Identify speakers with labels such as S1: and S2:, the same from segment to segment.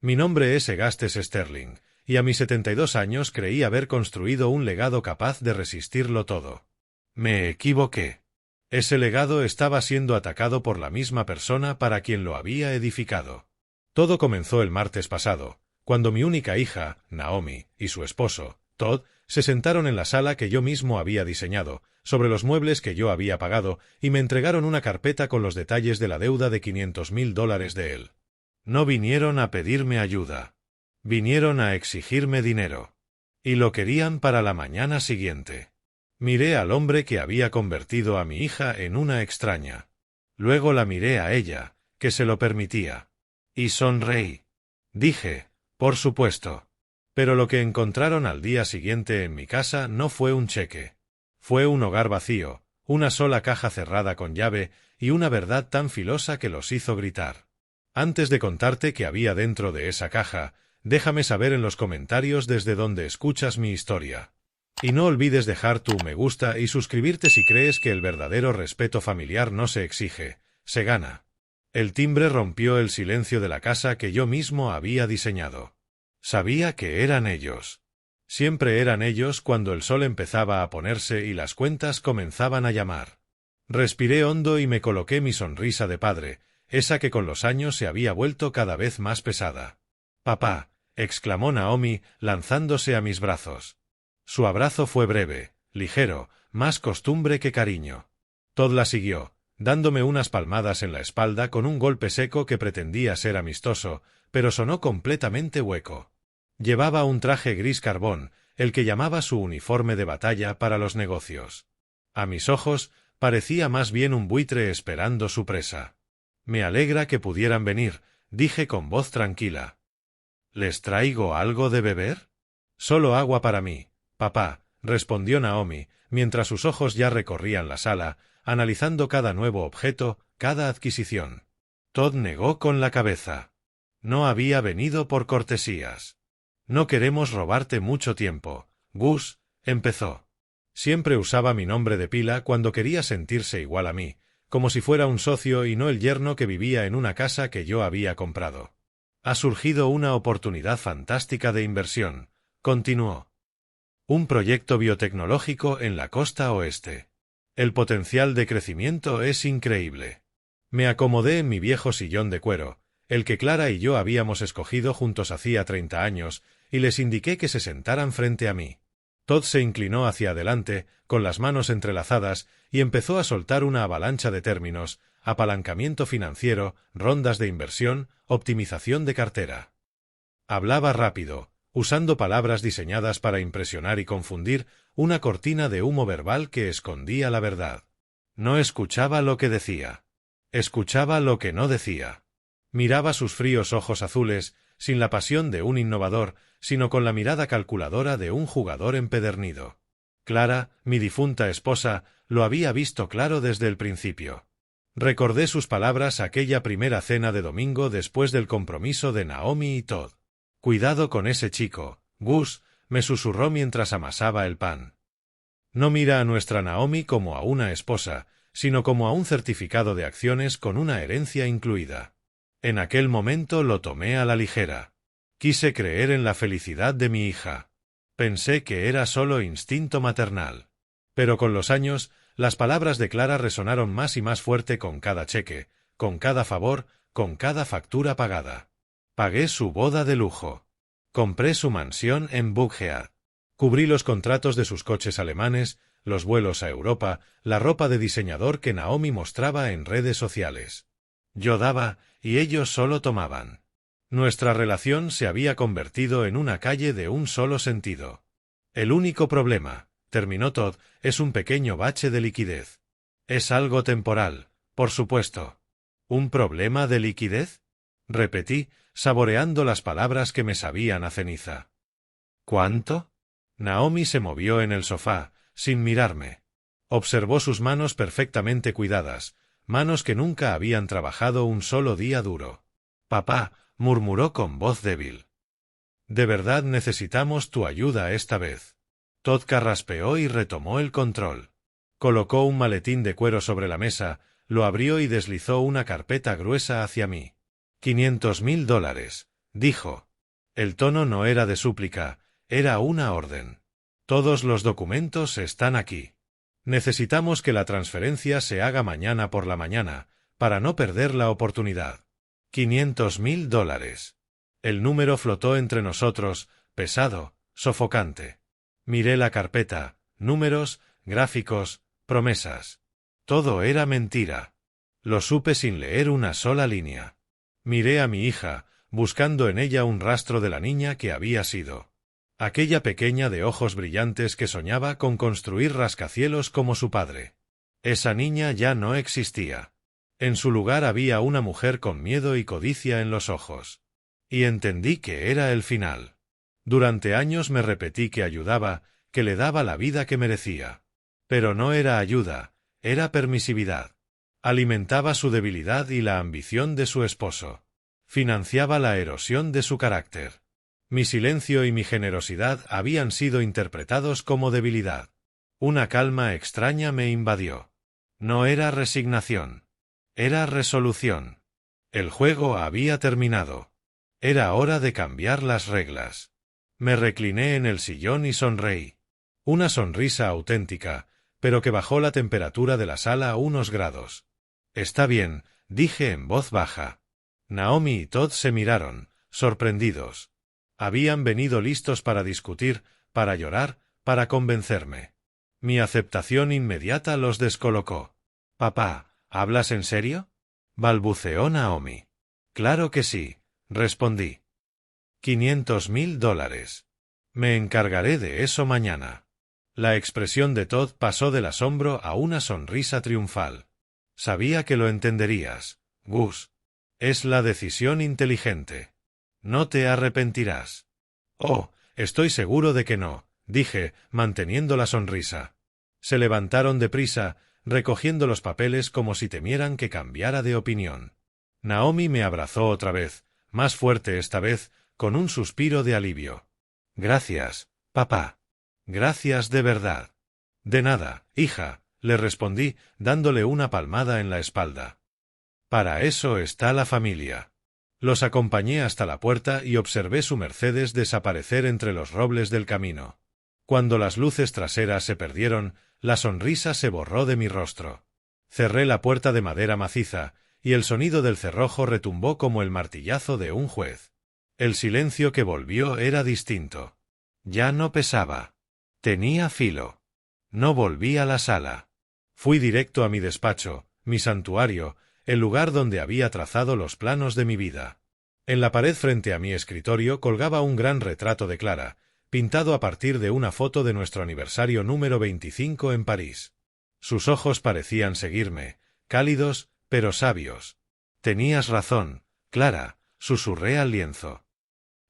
S1: Mi nombre es Egastes Sterling, y a mis 72 años creí haber construido un legado capaz de resistirlo todo. Me equivoqué. Ese legado estaba siendo atacado por la misma persona para quien lo había edificado. Todo comenzó el martes pasado, cuando mi única hija, Naomi, y su esposo, Todd, se sentaron en la sala que yo mismo había diseñado, sobre los muebles que yo había pagado, y me entregaron una carpeta con los detalles de la deuda de $500,000 de él. No vinieron a pedirme ayuda. Vinieron a exigirme dinero. Y lo querían para la mañana siguiente. Miré al hombre que había convertido a mi hija en una extraña. Luego la miré a ella, que se lo permitía. Y sonreí. Dije, por supuesto. Pero lo que encontraron al día siguiente en mi casa no fue un cheque. Fue un hogar vacío, una sola caja cerrada con llave y una verdad tan filosa que los hizo gritar. Antes de contarte qué había dentro de esa caja, déjame saber en los comentarios desde donde escuchas mi historia. Y no olvides dejar tu me gusta y suscribirte si crees que el verdadero respeto familiar no se exige, se gana. El timbre rompió el silencio de la casa que yo mismo había diseñado. Sabía que eran ellos. Siempre eran ellos cuando el sol empezaba a ponerse y las cuentas comenzaban a llamar. Respiré hondo y me coloqué mi sonrisa de padre, esa que con los años se había vuelto cada vez más pesada. «Papá», exclamó Naomi, lanzándose a mis brazos. Su abrazo fue breve, ligero, más costumbre que cariño. Todd la siguió, dándome unas palmadas en la espalda con un golpe seco que pretendía ser amistoso, pero sonó completamente hueco. Llevaba un traje gris carbón, el que llamaba su uniforme de batalla para los negocios. A mis ojos, parecía más bien un buitre esperando su presa. «Me alegra que pudieran venir», dije con voz tranquila. «¿Les traigo algo de beber?» «Solo agua para mí, papá», respondió Naomi, mientras sus ojos ya recorrían la sala, analizando cada nuevo objeto, cada adquisición. Todd negó con la cabeza. «No había venido por cortesías». «No queremos robarte mucho tiempo, Gus», empezó. Siempre usaba mi nombre de pila cuando quería sentirse igual a mí, como si fuera un socio y no el yerno que vivía en una casa que yo había comprado. «Ha surgido una oportunidad fantástica de inversión», continuó. «Un proyecto biotecnológico en la costa oeste. El potencial de crecimiento es increíble». Me acomodé en mi viejo sillón de cuero, el que Clara y yo habíamos escogido juntos hacía 30 años, y les indiqué que se sentaran frente a mí. Todd se inclinó hacia adelante, con las manos entrelazadas, y empezó a soltar una avalancha de términos: apalancamiento financiero, rondas de inversión, optimización de cartera. Hablaba rápido, usando palabras diseñadas para impresionar y confundir, una cortina de humo verbal que escondía la verdad. No escuchaba lo que decía. Escuchaba lo que no decía. Miraba sus fríos ojos azules, sin la pasión de un innovador, sino con la mirada calculadora de un jugador empedernido. Clara, mi difunta esposa, lo había visto claro desde el principio. Recordé sus palabras aquella primera cena de domingo después del compromiso de Naomi y Todd. «Cuidado con ese chico, Gus», me susurró mientras amasaba el pan. «No mira a nuestra Naomi como a una esposa, sino como a un certificado de acciones con una herencia incluida». En aquel momento lo tomé a la ligera. Quise creer en la felicidad de mi hija. Pensé que era solo instinto maternal. Pero con los años, las palabras de Clara resonaron más y más fuerte con cada cheque, con cada favor, con cada factura pagada. Pagué su boda de lujo. Compré su mansión en Buckhead. Cubrí los contratos de sus coches alemanes, los vuelos a Europa, la ropa de diseñador que Naomi mostraba en redes sociales. Yo daba, y ellos solo tomaban. Nuestra relación se había convertido en una calle de un solo sentido. «El único problema», terminó Todd, «es un pequeño bache de liquidez. Es algo temporal, por supuesto». «¿Un problema de liquidez?», repetí, saboreando las palabras que me sabían a ceniza. «¿Cuánto?». Naomi se movió en el sofá, sin mirarme. Observó sus manos perfectamente cuidadas, manos que nunca habían trabajado un solo día duro. «Papá», murmuró con voz débil. «De verdad necesitamos tu ayuda esta vez». Todd carraspeó y retomó el control. Colocó un maletín de cuero sobre la mesa, lo abrió y deslizó una carpeta gruesa hacia mí. $500,000, dijo. El tono no era de súplica, era una orden. Todos los documentos están aquí. Necesitamos que la transferencia se haga mañana por la mañana, para no perder la oportunidad. $500,000. El número flotó entre nosotros, pesado, sofocante. Miré la carpeta, números, gráficos, promesas. Todo era mentira. Lo supe sin leer una sola línea. Miré a mi hija, buscando en ella un rastro de la niña que había sido. Aquella pequeña de ojos brillantes que soñaba con construir rascacielos como su padre. Esa niña ya no existía. En su lugar había una mujer con miedo y codicia en los ojos. Y entendí que era el final. Durante años me repetí que ayudaba, que le daba la vida que merecía. Pero no era ayuda, era permisividad. Alimentaba su debilidad y la ambición de su esposo. Financiaba la erosión de su carácter. Mi silencio y mi generosidad habían sido interpretados como debilidad. Una calma extraña me invadió. No era resignación. Era resolución. El juego había terminado. Era hora de cambiar las reglas. Me recliné en el sillón y sonreí. Una sonrisa auténtica, pero que bajó la temperatura de la sala a unos grados. Está bien, dije en voz baja. Naomi y Todd se miraron, sorprendidos. Habían venido listos para discutir, para llorar, para convencerme. Mi aceptación inmediata los descolocó. «Papá, ¿hablas en serio?», balbuceó Naomi. «Claro que sí», respondí. $500,000. Me encargaré de eso mañana. La expresión de Todd pasó del asombro a una sonrisa triunfal. Sabía que lo entenderías, Gus. Es la decisión inteligente. No te arrepentirás. Oh, estoy seguro de que no, dije, manteniendo la sonrisa. Se levantaron deprisa, recogiendo los papeles como si temieran que cambiara de opinión. Naomi me abrazó otra vez, más fuerte esta vez, con un suspiro de alivio. Gracias, papá. Gracias de verdad. De nada, hija, le respondí, dándole una palmada en la espalda. Para eso está la familia. Los acompañé hasta la puerta y observé su Mercedes desaparecer entre los robles del camino. Cuando las luces traseras se perdieron, la sonrisa se borró de mi rostro. Cerré la puerta de madera maciza, y el sonido del cerrojo retumbó como el martillazo de un juez. El silencio que volvió era distinto. Ya no pesaba. Tenía filo. No volví a la sala. Fui directo a mi despacho, mi santuario, el lugar donde había trazado los planos de mi vida. En la pared frente a mi escritorio colgaba un gran retrato de Clara, pintado a partir de una foto de nuestro aniversario número 25 en París. Sus ojos parecían seguirme, cálidos, pero sabios. Tenías razón, Clara, susurré al lienzo.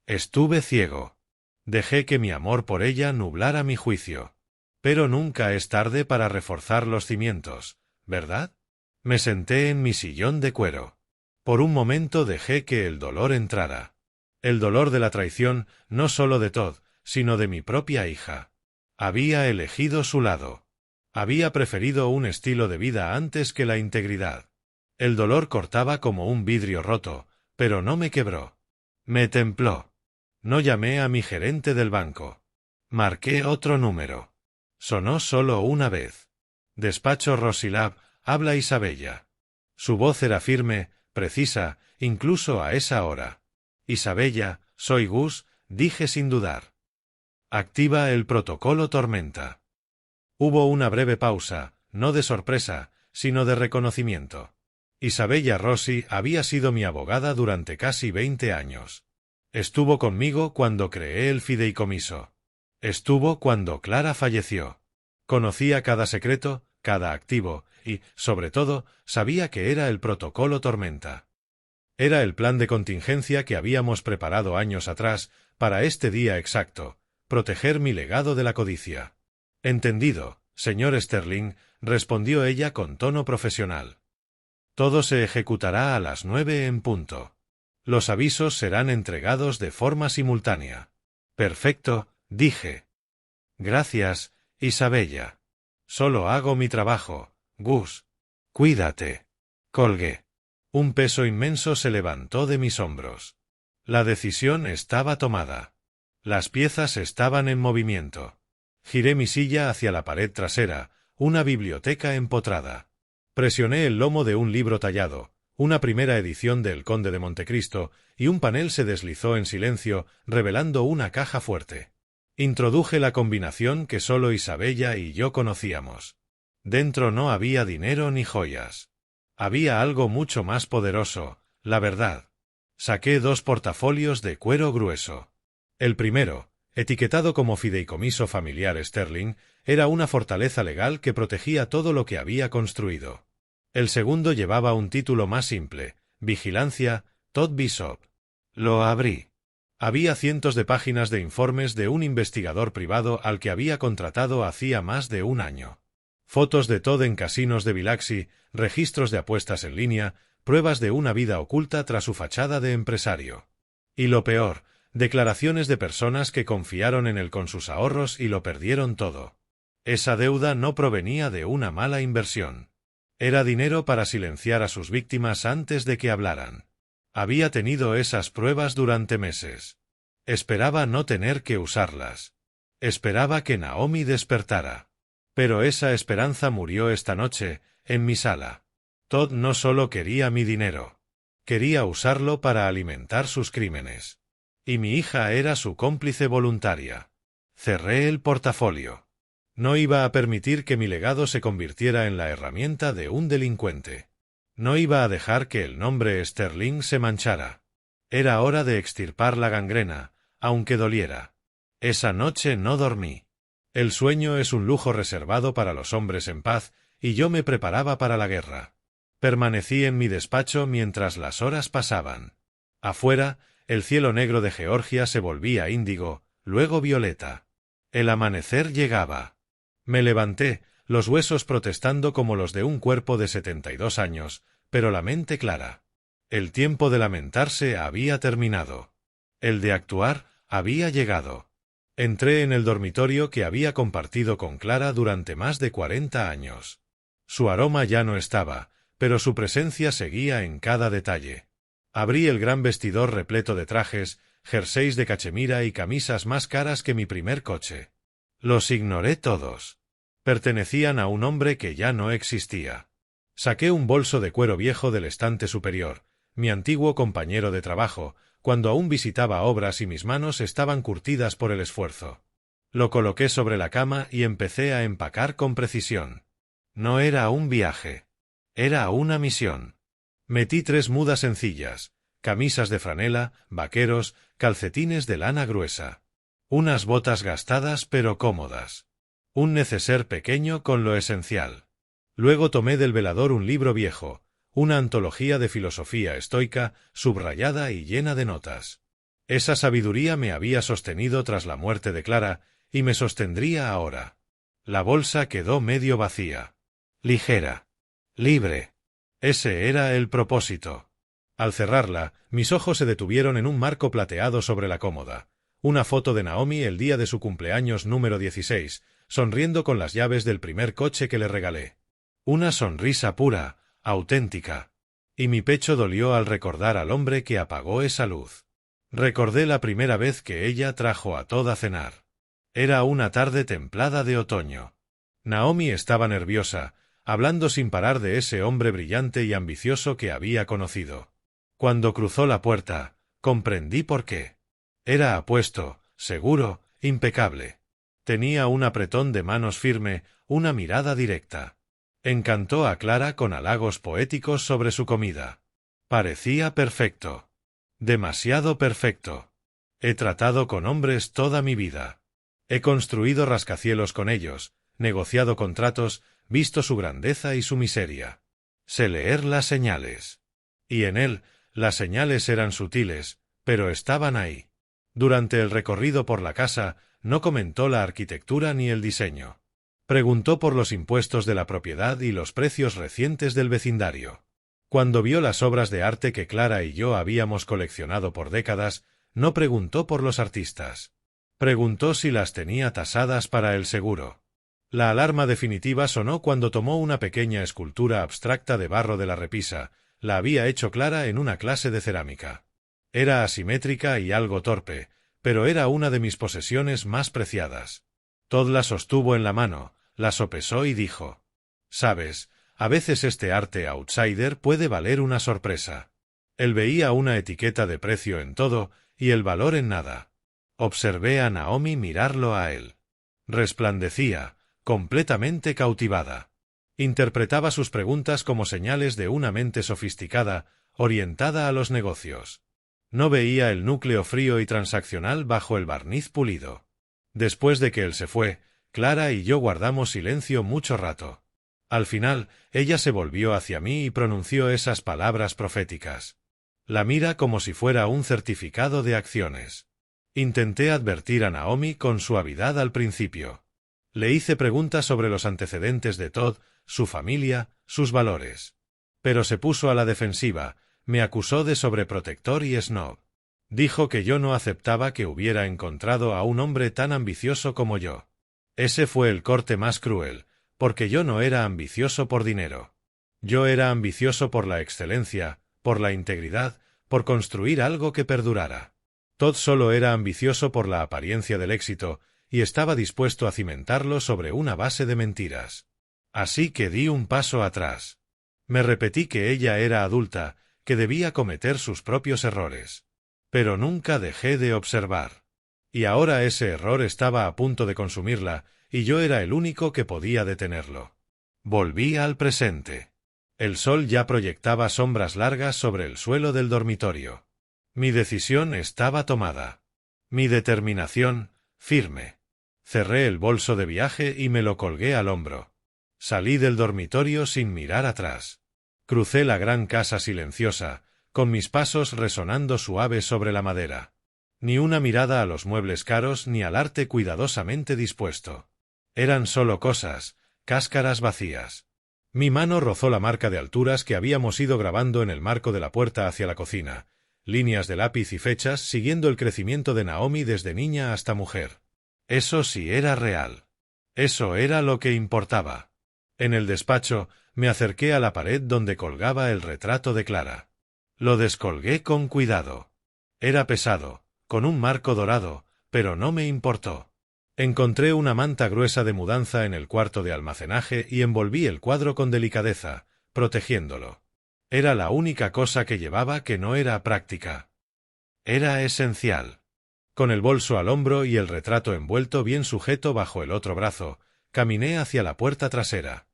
S1: Estuve ciego. Dejé que mi amor por ella nublara mi juicio. Pero nunca es tarde para reforzar los cimientos, ¿verdad? Me senté en mi sillón de cuero. Por un momento dejé que el dolor entrara. El dolor de la traición, no solo de Todd, sino de mi propia hija. Había elegido su lado. Había preferido un estilo de vida antes que la integridad. El dolor cortaba como un vidrio roto, pero no me quebró. Me templó. No llamé a mi gerente del banco. Marqué otro número. Sonó solo una vez. Despacho Rosilab, habla Isabella. Su voz era firme, precisa, incluso a esa hora. Isabella, soy Gus, dije sin dudar. Activa el protocolo tormenta. Hubo una breve pausa, no de sorpresa, sino de reconocimiento. Isabella Rossi había sido mi abogada durante casi 20 años. Estuvo conmigo cuando creé el fideicomiso. Estuvo cuando Clara falleció. Conocía cada secreto, cada activo, y, sobre todo, sabía que era el protocolo tormenta. Era el plan de contingencia que habíamos preparado años atrás, para este día exacto, proteger mi legado de la codicia. Entendido, señor Sterling, respondió ella con tono profesional. Todo se ejecutará a las 9 en punto. Los avisos serán entregados de forma simultánea. Perfecto, dije. Gracias, Isabella. Solo hago mi trabajo, Gus. Cuídate. Colgué. Un peso inmenso se levantó de mis hombros. La decisión estaba tomada. Las piezas estaban en movimiento. Giré mi silla hacia la pared trasera, una biblioteca empotrada. Presioné el lomo de un libro tallado, una primera edición de El Conde de Montecristo, y un panel se deslizó en silencio, revelando una caja fuerte. Introduje la combinación que solo Isabella y yo conocíamos. Dentro no había dinero ni joyas. Había algo mucho más poderoso, la verdad. Saqué 2 portafolios de cuero grueso. El primero, etiquetado como fideicomiso familiar Sterling, era una fortaleza legal que protegía todo lo que había construido. El segundo llevaba un título más simple, Vigilancia, Todd Bishop. Lo abrí. Había cientos de páginas de informes de un investigador privado al que había contratado hacía más de un año. Fotos de Todd en casinos de Biloxi, registros de apuestas en línea, pruebas de una vida oculta tras su fachada de empresario. Y lo peor, declaraciones de personas que confiaron en él con sus ahorros y lo perdieron todo. Esa deuda no provenía de una mala inversión. Era dinero para silenciar a sus víctimas antes de que hablaran. Había tenido esas pruebas durante meses. Esperaba no tener que usarlas. Esperaba que Naomi despertara. Pero esa esperanza murió esta noche, en mi sala. Todd no solo quería mi dinero. Quería usarlo para alimentar sus crímenes. Y mi hija era su cómplice voluntaria. Cerré el portafolio. No iba a permitir que mi legado se convirtiera en la herramienta de un delincuente. No iba a dejar que el nombre Sterling se manchara. Era hora de extirpar la gangrena, aunque doliera. Esa noche no dormí. El sueño es un lujo reservado para los hombres en paz, y yo me preparaba para la guerra. Permanecí en mi despacho mientras las horas pasaban. Afuera, el cielo negro de Georgia se volvía índigo, luego violeta. El amanecer llegaba. Me levanté, los huesos protestando como los de un cuerpo de 72 años, pero la mente clara. El tiempo de lamentarse había terminado. El de actuar había llegado. Entré en el dormitorio que había compartido con Clara durante más de 40 años. Su aroma ya no estaba, pero su presencia seguía en cada detalle. Abrí el gran vestidor repleto de trajes, jerseys de cachemira y camisas más caras que mi primer coche. Los ignoré todos. Pertenecían a un hombre que ya no existía. Saqué un bolso de cuero viejo del estante superior, mi antiguo compañero de trabajo, cuando aún visitaba obras y mis manos estaban curtidas por el esfuerzo. Lo coloqué sobre la cama y empecé a empacar con precisión. No era un viaje. Era una misión. Metí 3 mudas sencillas, camisas de franela, vaqueros, calcetines de lana gruesa. Unas botas gastadas pero cómodas. Un neceser pequeño con lo esencial. Luego tomé del velador un libro viejo, una antología de filosofía estoica, subrayada y llena de notas. Esa sabiduría me había sostenido tras la muerte de Clara, y me sostendría ahora. La bolsa quedó medio vacía. Ligera. Libre. Ese era el propósito. Al cerrarla, mis ojos se detuvieron en un marco plateado sobre la cómoda. Una foto de Naomi el día de su cumpleaños número 16, sonriendo con las llaves del primer coche que le regalé. Una sonrisa pura, auténtica. Y mi pecho dolió al recordar al hombre que apagó esa luz. Recordé la primera vez que ella trajo a Todd a cenar. Era una tarde templada de otoño. Naomi estaba nerviosa, hablando sin parar de ese hombre brillante y ambicioso que había conocido. Cuando cruzó la puerta, comprendí por qué. Era apuesto, seguro, impecable. Tenía un apretón de manos firme, una mirada directa. Encantó a Clara con halagos poéticos sobre su comida. Parecía perfecto. Demasiado perfecto. He tratado con hombres toda mi vida. He construido rascacielos con ellos, negociado contratos, visto su grandeza y su miseria. Sé leer las señales. Y en él, las señales eran sutiles, pero estaban ahí. Durante el recorrido por la casa, no comentó la arquitectura ni el diseño. Preguntó por los impuestos de la propiedad y los precios recientes del vecindario. Cuando vio las obras de arte que Clara y yo habíamos coleccionado por décadas, no preguntó por los artistas. Preguntó si las tenía tasadas para el seguro. La alarma definitiva sonó cuando tomó una pequeña escultura abstracta de barro de la repisa. La había hecho Clara en una clase de cerámica. Era asimétrica y algo torpe, pero era una de mis posesiones más preciadas. Todd la sostuvo en la mano, la sopesó y dijo: «Sabes, a veces este arte outsider puede valer una sorpresa». Él veía una etiqueta de precio en todo y el valor en nada. Observé a Naomi mirarlo a él. Resplandecía, completamente cautivada. Interpretaba sus preguntas como señales de una mente sofisticada, orientada a los negocios. No veía el núcleo frío y transaccional bajo el barniz pulido. Después de que él se fue, Clara y yo guardamos silencio mucho rato. Al final, ella se volvió hacia mí y pronunció esas palabras proféticas. La mira como si fuera un certificado de acciones. Intenté advertir a Naomi con suavidad al principio. Le hice preguntas sobre los antecedentes de Todd, su familia, sus valores. Pero se puso a la defensiva, me acusó de sobreprotector y snob. Dijo que yo no aceptaba que hubiera encontrado a un hombre tan ambicioso como yo. Ese fue el corte más cruel, porque yo no era ambicioso por dinero. Yo era ambicioso por la excelencia, por la integridad, por construir algo que perdurara. Todd solo era ambicioso por la apariencia del éxito, y estaba dispuesto a cimentarlo sobre una base de mentiras. Así que di un paso atrás. Me repetí que ella era adulta, que debía cometer sus propios errores. Pero nunca dejé de observar. Y ahora ese error estaba a punto de consumirla, y yo era el único que podía detenerlo. Volví al presente. El sol ya proyectaba sombras largas sobre el suelo del dormitorio. Mi decisión estaba tomada. Mi determinación, firme. Cerré el bolso de viaje y me lo colgué al hombro. Salí del dormitorio sin mirar atrás. Crucé la gran casa silenciosa, con mis pasos resonando suaves sobre la madera. Ni una mirada a los muebles caros ni al arte cuidadosamente dispuesto. Eran solo cosas, cáscaras vacías. Mi mano rozó la marca de alturas que habíamos ido grabando en el marco de la puerta hacia la cocina, líneas de lápiz y fechas siguiendo el crecimiento de Naomi desde niña hasta mujer. Eso sí era real. Eso era lo que importaba. En el despacho, me acerqué a la pared donde colgaba el retrato de Clara. Lo descolgué con cuidado. Era pesado, con un marco dorado, pero no me importó. Encontré una manta gruesa de mudanza en el cuarto de almacenaje y envolví el cuadro con delicadeza, protegiéndolo. Era la única cosa que llevaba que no era práctica. Era esencial. Con el bolso al hombro y el retrato envuelto bien sujeto bajo el otro brazo, caminé hacia la puerta trasera.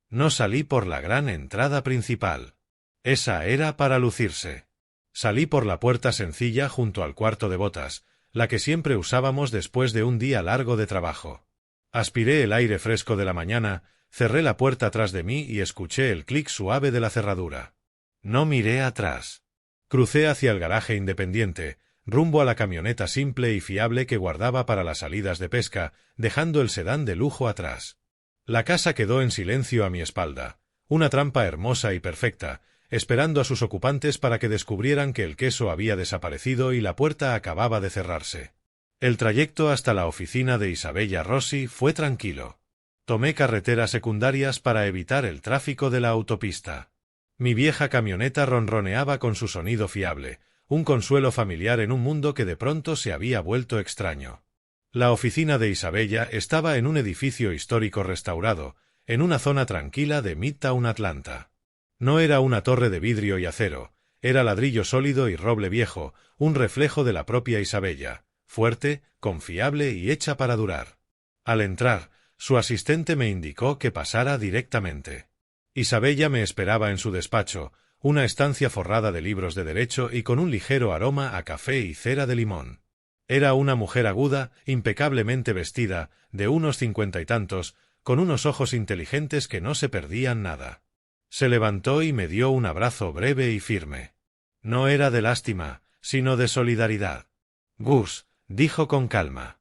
S1: No salí por la gran entrada principal. Esa era para lucirse. Salí por la puerta sencilla junto al cuarto de botas, la que siempre usábamos después de un día largo de trabajo. Aspiré el aire fresco de la mañana, cerré la puerta tras de mí y escuché el clic suave de la cerradura. No miré atrás. Crucé hacia el garaje independiente, rumbo a la camioneta simple y fiable que guardaba para las salidas de pesca, dejando el sedán de lujo atrás. La casa quedó en silencio a mi espalda, una trampa hermosa y perfecta, esperando a sus ocupantes para que descubrieran que el queso había desaparecido y la puerta acababa de cerrarse. El trayecto hasta la oficina de Isabella Rossi fue tranquilo. Tomé carreteras secundarias para evitar el tráfico de la autopista. Mi vieja camioneta ronroneaba con su sonido fiable, un consuelo familiar en un mundo que de pronto se había vuelto extraño. La oficina de Isabella estaba en un edificio histórico restaurado, en una zona tranquila de Midtown Atlanta. No era una torre de vidrio y acero, era ladrillo sólido y roble viejo, un reflejo de la propia Isabella, fuerte, confiable y hecha para durar. Al entrar, su asistente me indicó que pasara directamente. Isabella me esperaba en su despacho, una estancia forrada de libros de derecho y con un ligero aroma a café y cera de limón. Era una mujer aguda, impecablemente vestida, de unos 50 y tantos, con unos ojos inteligentes que no se perdían nada. Se levantó y me dio un abrazo breve y firme. No era de lástima, sino de solidaridad. Gus, dijo con calma.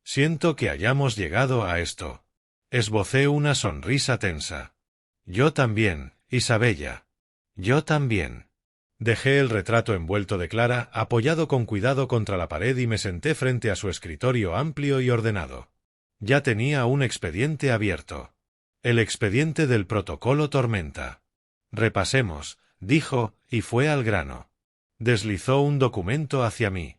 S1: Siento que hayamos llegado a esto. Esbocé una sonrisa tensa. Yo también, Isabella. Yo también. Dejé el retrato envuelto de Clara, apoyado con cuidado contra la pared y me senté frente a su escritorio amplio y ordenado. Ya tenía un expediente abierto. El expediente del protocolo Tormenta. Repasemos, dijo, y fue al grano. Deslizó un documento hacia mí.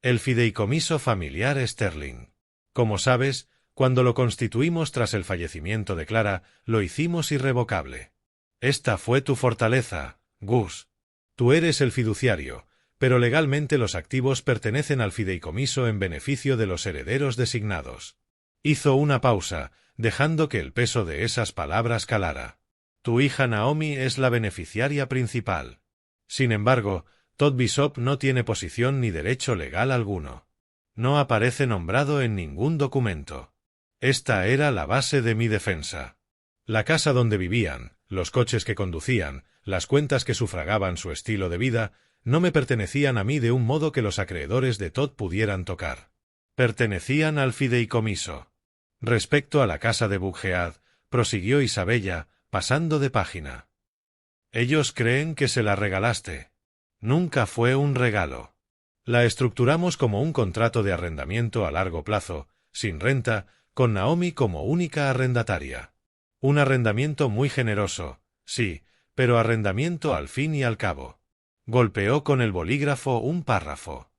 S1: El fideicomiso familiar Sterling. Como sabes, cuando lo constituimos tras el fallecimiento de Clara, lo hicimos irrevocable. Esta fue tu fortaleza, Gus. Tú eres el fiduciario, pero legalmente los activos pertenecen al fideicomiso en beneficio de los herederos designados. Hizo una pausa, dejando que el peso de esas palabras calara. Tu hija Naomi es la beneficiaria principal. Sin embargo, Todd Bishop no tiene posición ni derecho legal alguno. No aparece nombrado en ningún documento. Esta era la base de mi defensa. La casa donde vivían, los coches que conducían, las cuentas que sufragaban su estilo de vida, no me pertenecían a mí de un modo que los acreedores de Todd pudieran tocar. Pertenecían al fideicomiso. Respecto a la casa de Buckhead, prosiguió Isabella, pasando de página. Ellos creen que se la regalaste. Nunca fue un regalo. La estructuramos como un contrato de arrendamiento a largo plazo, sin renta, con Naomi como única arrendataria. Un arrendamiento muy generoso, sí, pero arrendamiento al fin y al cabo. Golpeó con el bolígrafo un párrafo.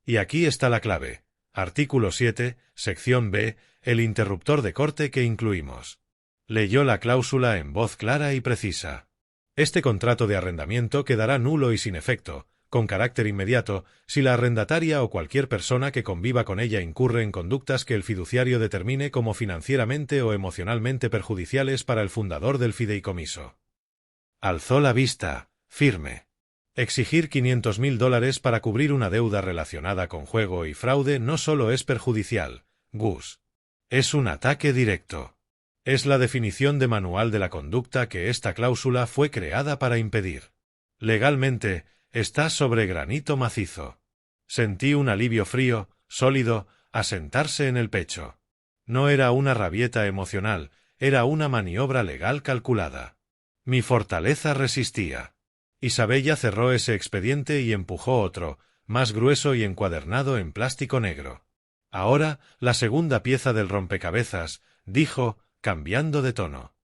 S1: Y aquí está la clave. Artículo 7, sección B, el interruptor de corte que incluimos. Leyó la cláusula en voz clara y precisa. Este contrato de arrendamiento quedará nulo y sin efecto, con carácter inmediato, si la arrendataria o cualquier persona que conviva con ella incurre en conductas que el fiduciario determine como financieramente o emocionalmente perjudiciales para el fundador del fideicomiso. Alzó la vista, firme. Exigir $500.000 para cubrir una deuda relacionada con juego y fraude no solo es perjudicial, Gus. Es un ataque directo. Es la definición de manual de la conducta que esta cláusula fue creada para impedir. Legalmente, está sobre granito macizo. Sentí un alivio frío, sólido, asentarse en el pecho. No era una rabieta emocional, era una maniobra legal calculada. Mi fortaleza resistía. Isabella cerró ese expediente y empujó otro, más grueso y encuadernado en plástico negro. Ahora, la segunda pieza del rompecabezas, dijo, cambiando de tono.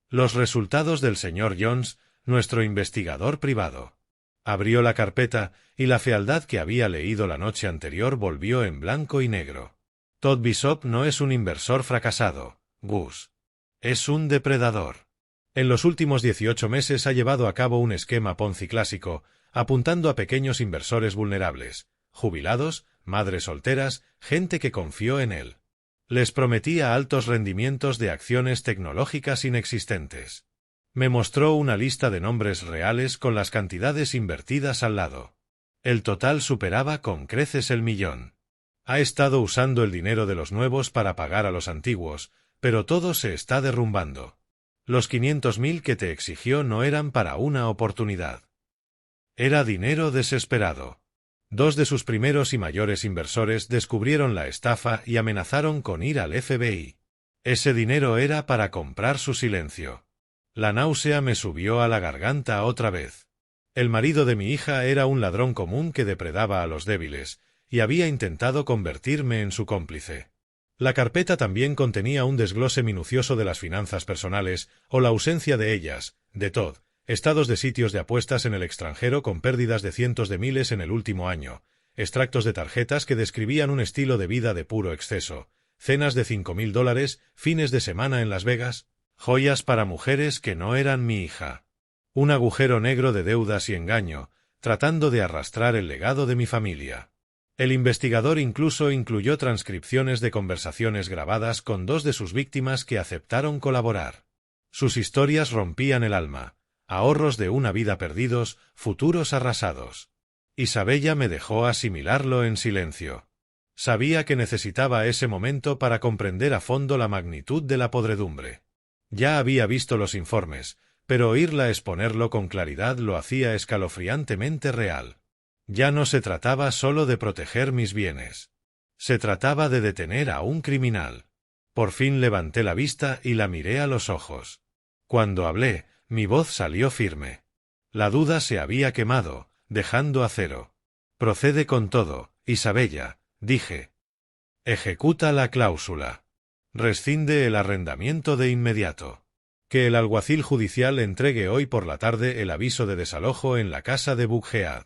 S1: Los resultados del señor Jones, nuestro investigador privado. Abrió la carpeta, y la fealdad que había leído la noche anterior volvió en blanco y negro. Todd Bishop no es un inversor fracasado, Gus. Es un depredador. En los últimos 18 meses ha llevado a cabo un esquema Ponzi clásico, apuntando a pequeños inversores vulnerables, jubilados, madres solteras, gente que confió en él. Les prometía altos rendimientos de acciones tecnológicas inexistentes. Me mostró una lista de nombres reales con las cantidades invertidas al lado. El total superaba con creces el millón. Ha estado usando el dinero de los nuevos para pagar a los antiguos, pero todo se está derrumbando. Los 500.000 que te exigió no eran para una oportunidad. Era dinero desesperado. Dos de sus primeros y mayores inversores descubrieron la estafa y amenazaron con ir al FBI. Ese dinero era para comprar su silencio. La náusea me subió a la garganta otra vez. El marido de mi hija era un ladrón común que depredaba a los débiles, y había intentado convertirme en su cómplice. La carpeta también contenía un desglose minucioso de las finanzas personales, o la ausencia de ellas, de Todd, estados de sitios de apuestas en el extranjero con pérdidas de cientos de miles en el último año, extractos de tarjetas que describían un estilo de vida de puro exceso, cenas de $5.000, fines de semana en Las Vegas, joyas para mujeres que no eran mi hija. Un agujero negro de deudas y engaño, tratando de arrastrar el legado de mi familia. El investigador incluso incluyó transcripciones de conversaciones grabadas con dos de sus víctimas que aceptaron colaborar. Sus historias rompían el alma, ahorros de una vida perdidos, futuros arrasados. Isabella me dejó asimilarlo en silencio. Sabía que necesitaba ese momento para comprender a fondo la magnitud de la podredumbre. Ya había visto los informes, pero oírla exponerlo con claridad lo hacía escalofriantemente real. Ya no se trataba solo de proteger mis bienes. Se trataba de detener a un criminal. Por fin levanté la vista y la miré a los ojos. Cuando hablé, mi voz salió firme. La duda se había quemado, dejando a cero. Procede con todo, Isabella, dije. Ejecuta la cláusula. Rescinde el arrendamiento de inmediato. Que el alguacil judicial entregue hoy por la tarde el aviso de desalojo en la casa de Buckhead.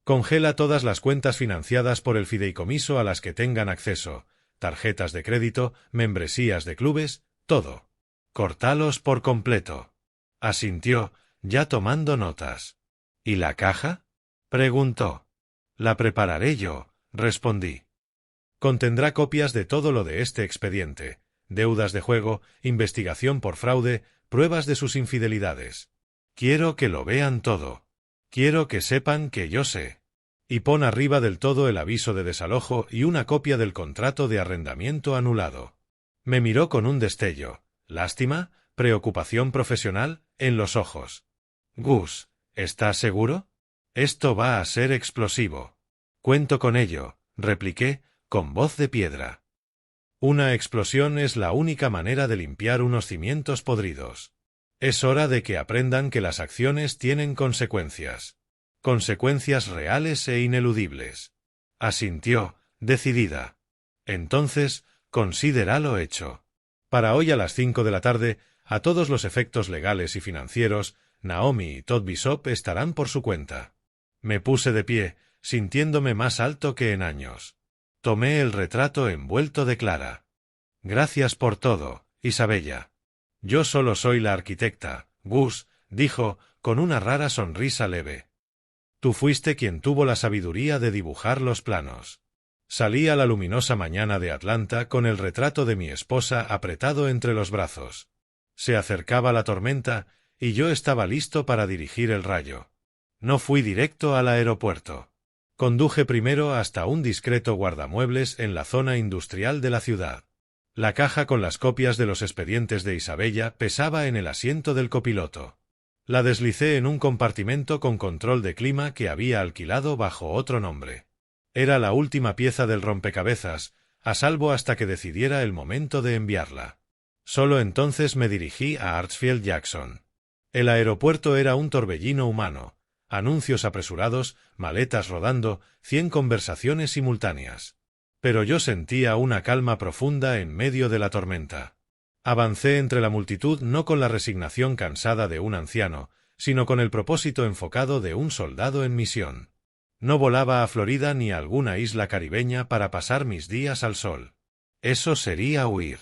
S1: Congela todas las cuentas financiadas por el fideicomiso a las que tengan acceso, tarjetas de crédito, membresías de clubes, todo. Cortalos por completo. Asintió, ya tomando notas. ¿Y la caja? Preguntó. La prepararé yo, respondí. Contendrá copias de todo lo de este expediente, deudas de juego, investigación por fraude, pruebas de sus infidelidades. Quiero que lo vean todo. Quiero que sepan que yo sé. Y pon arriba del todo el aviso de desalojo y una copia del contrato de arrendamiento anulado. Me miró con un destello, lástima, preocupación profesional, en los ojos. Gus, ¿estás seguro? Esto va a ser explosivo. Cuento con ello, repliqué, con voz de piedra. Una explosión es la única manera de limpiar unos cimientos podridos. Es hora de que aprendan que las acciones tienen consecuencias. Consecuencias reales e ineludibles. Asintió, decidida. Entonces, considéralo hecho. Para hoy a las 5 de la tarde, a todos los efectos legales y financieros, Naomi y Todd Bishop estarán por su cuenta. Me puse de pie, sintiéndome más alto que en años. Tomé el retrato envuelto de Clara. Gracias por todo, Isabella. Yo solo soy la arquitecta, Gus, dijo, con una rara sonrisa leve. Tú fuiste quien tuvo la sabiduría de dibujar los planos. Salí a la luminosa mañana de Atlanta con el retrato de mi esposa apretado entre los brazos. Se acercaba la tormenta, y yo estaba listo para dirigir el rayo. No fui directo al aeropuerto. Conduje primero hasta un discreto guardamuebles en la zona industrial de la ciudad. La caja con las copias de los expedientes de Isabella pesaba en el asiento del copiloto. La deslicé en un compartimento con control de clima que había alquilado bajo otro nombre. Era la última pieza del rompecabezas, a salvo hasta que decidiera el momento de enviarla. Solo entonces me dirigí a Hartsfield Jackson. El aeropuerto era un torbellino humano. Anuncios apresurados, maletas rodando, 100 conversaciones simultáneas. Pero yo sentía una calma profunda en medio de la tormenta. Avancé entre la multitud no con la resignación cansada de un anciano, sino con el propósito enfocado de un soldado en misión. No volaba a Florida ni a alguna isla caribeña para pasar mis días al sol. Eso sería huir.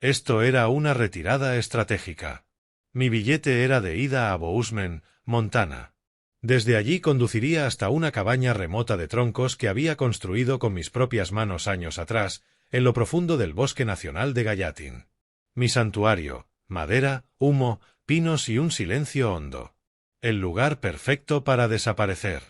S1: Esto era una retirada estratégica. Mi billete era de ida a Bozeman, Montana. Desde allí conduciría hasta una cabaña remota de troncos que había construido con mis propias manos años atrás, en lo profundo del bosque nacional de Gallatin. Mi santuario, madera, humo, pinos y un silencio hondo. El lugar perfecto para desaparecer.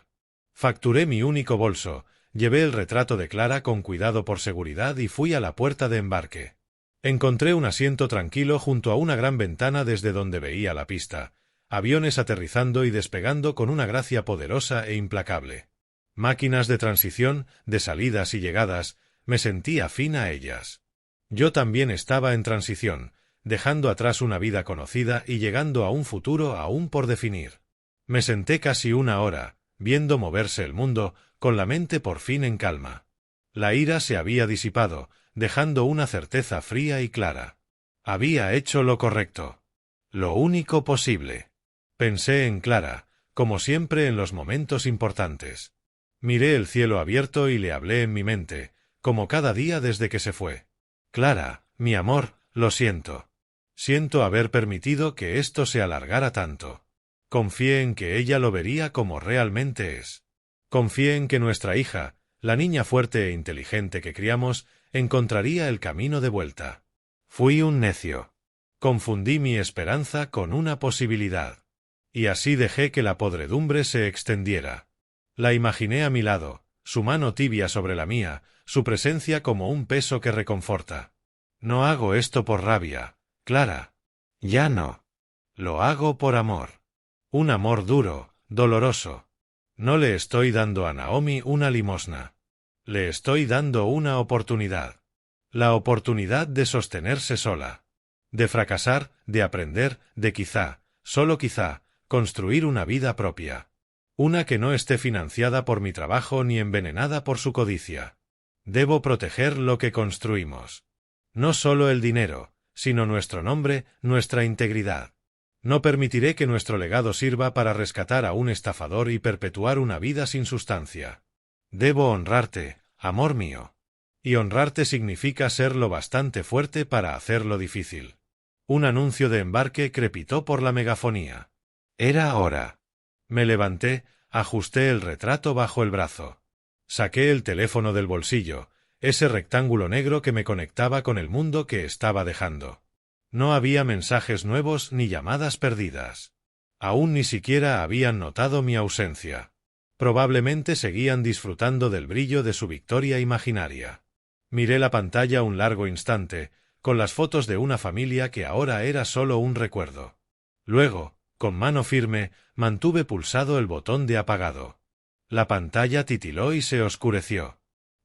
S1: Facturé mi único bolso, llevé el retrato de Clara con cuidado por seguridad y fui a la puerta de embarque. Encontré un asiento tranquilo junto a una gran ventana desde donde veía la pista. Aviones aterrizando y despegando con una gracia poderosa e implacable. Máquinas de transición, de salidas y llegadas, me sentí afín a ellas. Yo también estaba en transición, dejando atrás una vida conocida y llegando a un futuro aún por definir. Me senté casi una hora, viendo moverse el mundo, con la mente por fin en calma. La ira se había disipado, dejando una certeza fría y clara. Había hecho lo correcto. Lo único posible. Pensé en Clara, como siempre en los momentos importantes. Miré el cielo abierto y le hablé en mi mente, como cada día desde que se fue. Clara, mi amor, lo siento. Siento haber permitido que esto se alargara tanto. Confié en que ella lo vería como realmente es. Confié en que nuestra hija, la niña fuerte e inteligente que criamos, encontraría el camino de vuelta. Fui un necio. Confundí mi esperanza con una posibilidad. Y así dejé que la podredumbre se extendiera. La imaginé a mi lado, su mano tibia sobre la mía, su presencia como un peso que reconforta. No hago esto por rabia, Clara. Ya no. Lo hago por amor. Un amor duro, doloroso. No le estoy dando a Naomi una limosna. Le estoy dando una oportunidad. La oportunidad de sostenerse sola. De fracasar, de aprender, de quizá, solo quizá, construir una vida propia. Una que no esté financiada por mi trabajo ni envenenada por su codicia. Debo proteger lo que construimos. No solo el dinero, sino nuestro nombre, nuestra integridad. No permitiré que nuestro legado sirva para rescatar a un estafador y perpetuar una vida sin sustancia. Debo honrarte, amor mío. Y honrarte significa ser lo bastante fuerte para hacerlo difícil. Un anuncio de embarque crepitó por la megafonía. Era hora. Me levanté, ajusté el retrato bajo el brazo. Saqué el teléfono del bolsillo, ese rectángulo negro que me conectaba con el mundo que estaba dejando. No había mensajes nuevos ni llamadas perdidas. Aún ni siquiera habían notado mi ausencia. Probablemente seguían disfrutando del brillo de su victoria imaginaria. Miré la pantalla un largo instante, con las fotos de una familia que ahora era solo un recuerdo. Luego, con mano firme, mantuve pulsado el botón de apagado. La pantalla titiló y se oscureció.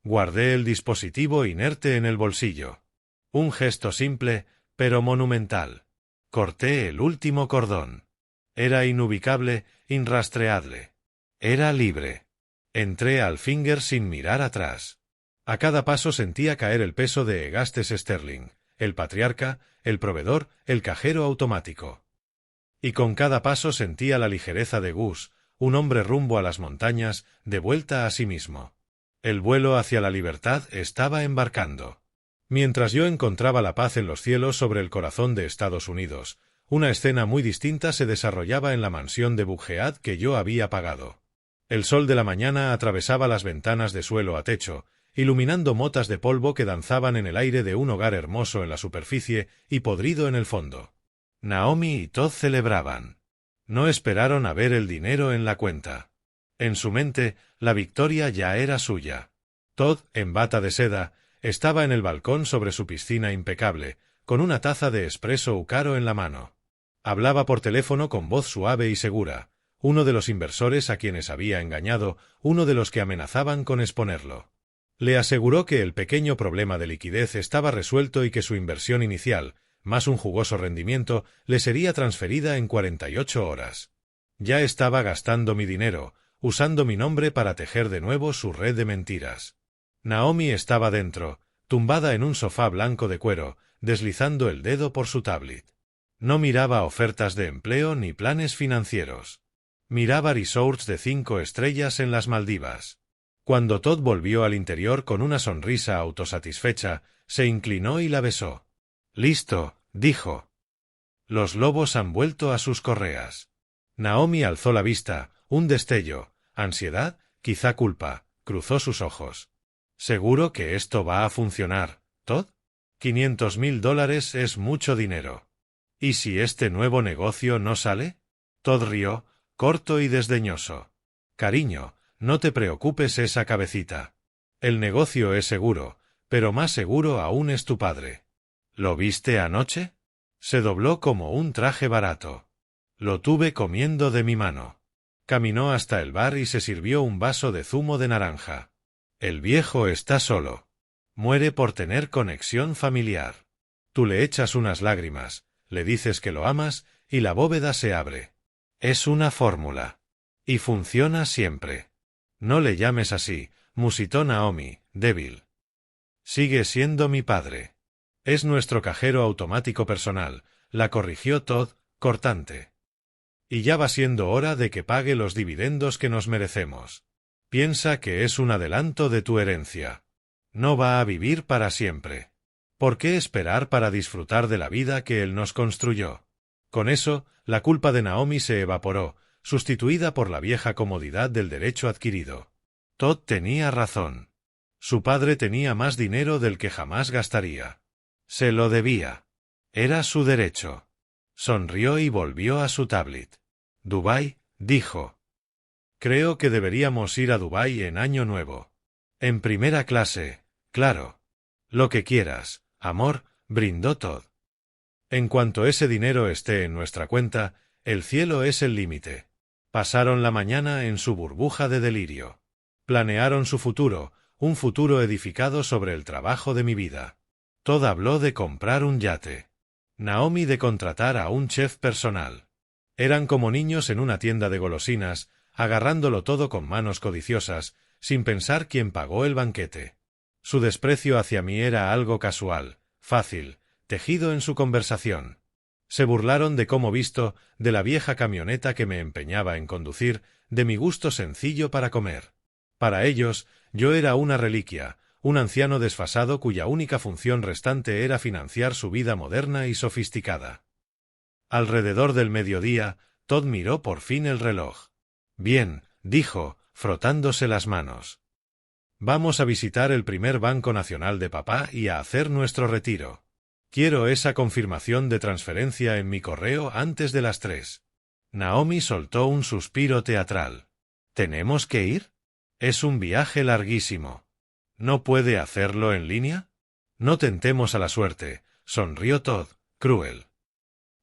S1: Guardé el dispositivo inerte en el bolsillo. Un gesto simple, pero monumental. Corté el último cordón. Era inubicable, inrastreable. Era libre. Entré al Finger sin mirar atrás. A cada paso sentía caer el peso de Egastes Sterling, el patriarca, el proveedor, el cajero automático. Y con cada paso sentía la ligereza de Gus, un hombre rumbo a las montañas, de vuelta a sí mismo. El vuelo hacia la libertad estaba embarcando. Mientras yo encontraba la paz en los cielos sobre el corazón de Estados Unidos, una escena muy distinta se desarrollaba en la mansión de Buckhead que yo había pagado. El sol de la mañana atravesaba las ventanas de suelo a techo, iluminando motas de polvo que danzaban en el aire de un hogar hermoso en la superficie y podrido en el fondo. Naomi y Todd celebraban. No esperaron a ver el dinero en la cuenta. En su mente, la victoria ya era suya. Todd, en bata de seda, estaba en el balcón sobre su piscina impecable, con una taza de espresso caro en la mano. Hablaba por teléfono con voz suave y segura, uno de los inversores a quienes había engañado, uno de los que amenazaban con exponerlo. Le aseguró que el pequeño problema de liquidez estaba resuelto y que su inversión inicial, más un jugoso rendimiento, le sería transferida en 48 horas. Ya estaba gastando mi dinero, usando mi nombre para tejer de nuevo su red de mentiras. Naomi estaba dentro, tumbada en un sofá blanco de cuero, deslizando el dedo por su tablet. No miraba ofertas de empleo ni planes financieros. Miraba resorts de 5 estrellas en las Maldivas. Cuando Todd volvió al interior con una sonrisa autosatisfecha, se inclinó y la besó. «Listo», dijo. «Los lobos han vuelto a sus correas». Naomi alzó la vista, un destello, ansiedad, quizá culpa, cruzó sus ojos. «¿Seguro que esto va a funcionar, Todd? $500,000 es mucho dinero. ¿Y si este nuevo negocio no sale?» Todd rió, corto y desdeñoso. «Cariño, no te preocupes esa cabecita. El negocio es seguro, pero más seguro aún es tu padre. ¿Lo viste anoche? Se dobló como un traje barato. Lo tuve comiendo de mi mano». Caminó hasta el bar y se sirvió un vaso de zumo de naranja. «El viejo está solo. Muere por tener conexión familiar. Tú le echas unas lágrimas, le dices que lo amas y la bóveda se abre. Es una fórmula. Y funciona siempre». «No le llames así», musitó Naomi, débil. «Sigue siendo mi padre. Es nuestro cajero automático personal», la corrigió Todd, cortante. «Y ya va siendo hora de que pague los dividendos que nos merecemos. Piensa que es un adelanto de tu herencia. No va a vivir para siempre. ¿Por qué esperar para disfrutar de la vida que él nos construyó?» Con eso, la culpa de Naomi se evaporó, sustituida por la vieja comodidad del derecho adquirido. Todd tenía razón. Su padre tenía más dinero del que jamás gastaría. Se lo debía. Era su derecho. Sonrió y volvió a su tablet. «Dubái», dijo. «Creo que deberíamos ir a Dubái en Año Nuevo. En primera clase, claro». «Lo que quieras, amor», brindó Todd. «En cuanto ese dinero esté en nuestra cuenta, el cielo es el límite». Pasaron la mañana en su burbuja de delirio. Planearon su futuro, un futuro edificado sobre el trabajo de mi vida. Todd habló de comprar un yate. Naomi de contratar a un chef personal. Eran como niños en una tienda de golosinas, agarrándolo todo con manos codiciosas, sin pensar quién pagó el banquete. Su desprecio hacia mí era algo casual, fácil, tejido en su conversación. Se burlaron de cómo visto, de la vieja camioneta que me empeñaba en conducir, de mi gusto sencillo para comer. Para ellos, yo era una reliquia, un anciano desfasado cuya única función restante era financiar su vida moderna y sofisticada. Alrededor del mediodía, Todd miró por fin el reloj. Bien, dijo, frotándose las manos. Vamos a visitar el primer Banco Nacional de papá y a hacer nuestro retiro. Quiero esa confirmación de transferencia en mi correo antes de las 3. Naomi soltó un suspiro teatral. ¿Tenemos que ir? Es un viaje larguísimo. ¿No puede hacerlo en línea? No tentemos a la suerte, sonrió Todd, cruel.